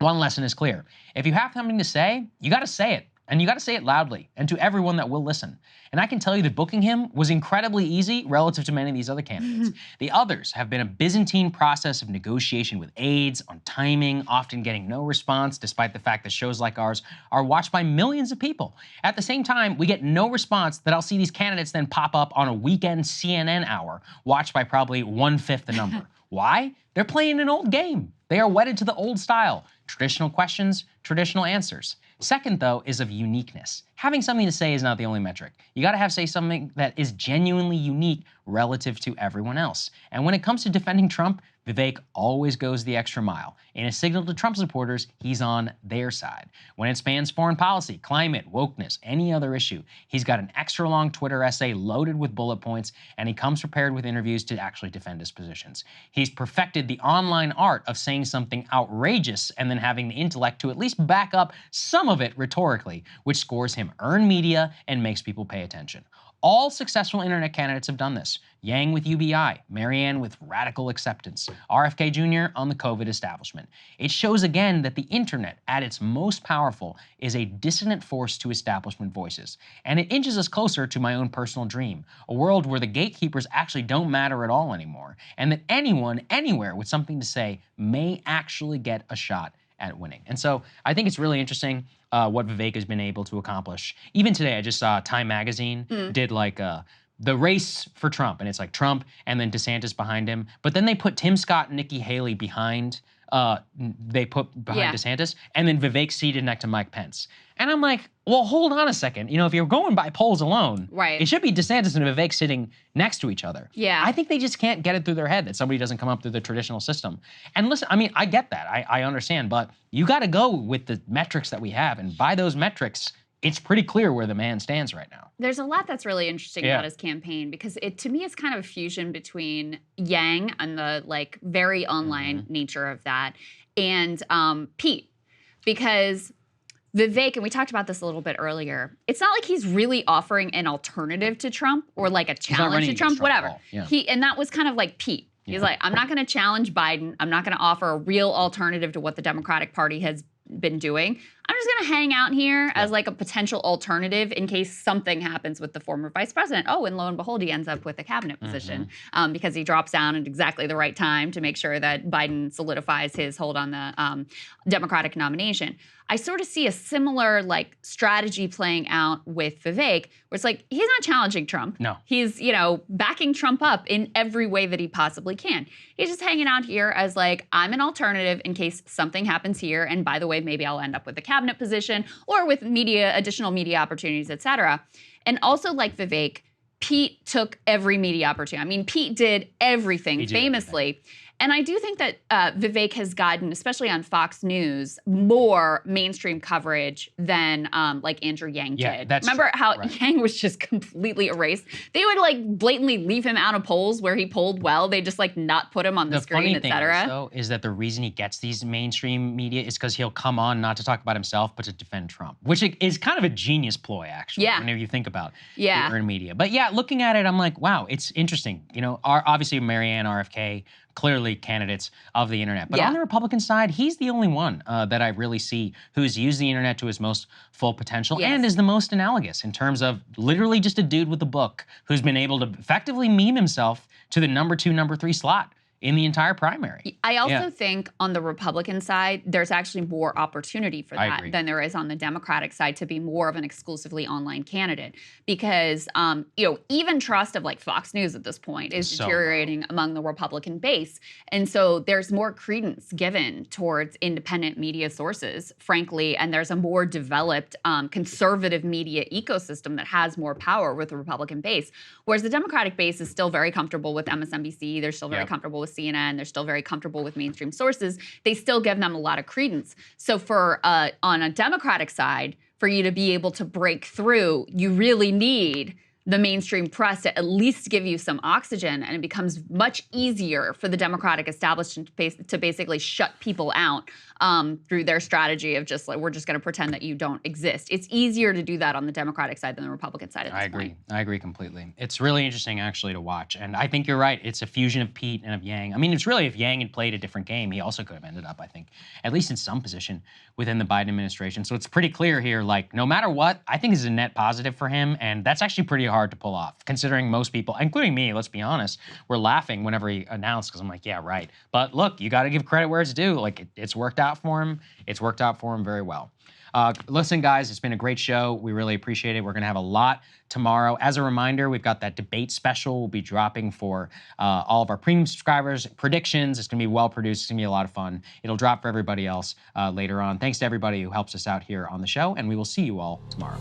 One lesson is clear. If you have something to say, you got to say it. And you got to say it loudly and to everyone that will listen. And I can tell you that booking him was incredibly easy relative to many of these other candidates. The others have been a Byzantine process of negotiation with aides on timing, often getting no response, despite the fact that shows like ours are watched by millions of people. At the same time, we get no response that I'll see these candidates then pop up on a weekend CNN hour, watched by probably 1/5 the number. Why? They're playing an old game. They are wedded to the old style. Traditional questions, traditional answers. Second, though, is of uniqueness. Having something to say is not the only metric. You gotta say something that is genuinely unique relative to everyone else. And when it comes to defending Trump, Vivek always goes the extra mile. In a signal to Trump supporters, he's on their side. When it spans foreign policy, climate, wokeness, any other issue, he's got an extra long Twitter essay loaded with bullet points, and he comes prepared with interviews to actually defend his positions. He's perfected the online art of saying something outrageous and then having the intellect to at least back up some of it rhetorically, which scores him earned media and makes people pay attention. All successful internet candidates have done this. Yang with UBI, Marianne with radical acceptance, RFK Jr. on the COVID establishment. It shows again that the internet, at its most powerful, is a dissonant force to establishment voices. And it inches us closer to my own personal dream, a world where the gatekeepers actually don't matter at all anymore, and that anyone, anywhere with something to say may actually get a shot at winning. And so I think it's really interesting what Vivek has been able to accomplish. Even today, I just saw Time Magazine did like the race for Trump, and it's like Trump and then DeSantis behind him. But then they put Tim Scott and Nikki Haley behind. They put behind DeSantis, and then Vivek seated next to Mike Pence. And I'm like, well, hold on a second. You know, if you're going by polls alone, it should be DeSantis and Vivek sitting next to each other. Yeah. I think they just can't get it through their head that somebody doesn't come up through the traditional system. And listen, I mean, I get that. I understand. But you got to go with the metrics that we have. And by those metrics, it's pretty clear where the man stands right now. There's a lot that's really interesting about his campaign because to me, it's kind of a fusion between Yang and the like very online nature of that and Pete, because Vivek, and we talked about this a little bit earlier, it's not like he's really offering an alternative to Trump or like a challenge to Trump, whatever. Yeah. And that was kind of like Pete. He's like, I'm not going to challenge Biden. I'm not going to offer a real alternative to what the Democratic Party has been doing. I'm just going to hang out here as like a potential alternative in case something happens with the former vice president. Oh, and lo and behold, he ends up with a cabinet position because he drops down at exactly the right time to make sure that Biden solidifies his hold on the Democratic nomination. I sort of see a similar like strategy playing out with Vivek, where it's like he's not challenging Trump. No. He's, backing Trump up in every way that he possibly can. He's just hanging out here as like, I'm an alternative in case something happens here. And by the way, maybe I'll end up with a cabinet position or with additional media opportunities, et cetera. And also like Vivek, Pete took every media opportunity. I mean, Pete did everything famously. And I do think that Vivek has gotten, especially on Fox News, more mainstream coverage than like Andrew Yang did. Remember how Yang was just completely erased? They would like blatantly leave him out of polls where he polled well. They just like not put him on the screen, et cetera. The funny thing though, is that the reason he gets these mainstream media is because he'll come on not to talk about himself, but to defend Trump, which is kind of a genius ploy, actually, whenever you think about the earned media. But yeah, looking at it, I'm like, wow, it's interesting. Obviously Marianne, RFK, clearly candidates of the internet. But on the Republican side, he's the only one that I really see who's used the internet to his most full potential and is the most analogous in terms of literally just a dude with a book who's been able to effectively meme himself to the number 2, number 3 slot in the entire primary. I also think on the Republican side, there's actually more opportunity for that than there is on the Democratic side to be more of an exclusively online candidate. Because, even trust of like Fox News at this point is deteriorating among the Republican base. And so there's more credence given towards independent media sources, frankly, and there's a more developed conservative media ecosystem that has more power with the Republican base. Whereas the Democratic base is still very comfortable with MSNBC, they're still very comfortable with CNN, they're still very comfortable with mainstream sources. They still give them a lot of credence. So for on a Democratic side, for you to be able to break through, you really need the mainstream press to at least give you some oxygen, and it becomes much easier for the Democratic establishment to basically shut people out through their strategy of just like, we're just going to pretend that you don't exist. It's easier to do that on the Democratic side than the Republican side at this point. I agree completely. It's really interesting actually to watch. And I think you're right. It's a fusion of Pete and of Yang. I mean, it's really if Yang had played a different game, he also could have ended up, I think, at least in some position within the Biden administration. So it's pretty clear here, like, no matter what, I think this is a net positive for him. And that's actually pretty hard to pull off, considering most people, including me, let's be honest, were laughing whenever he announced, because I'm like, yeah, right. But look, you got to give credit where it's due. Like, it's worked out for him. It's worked out for him very well. Listen, guys, it's been a great show. We really appreciate it. We're going to have a lot tomorrow. As a reminder, we've got that debate special we'll be dropping for all of our premium subscribers. Predictions. It's going to be well produced. It's going to be a lot of fun. It'll drop for everybody else later on. Thanks to everybody who helps us out here on the show, and we will see you all tomorrow.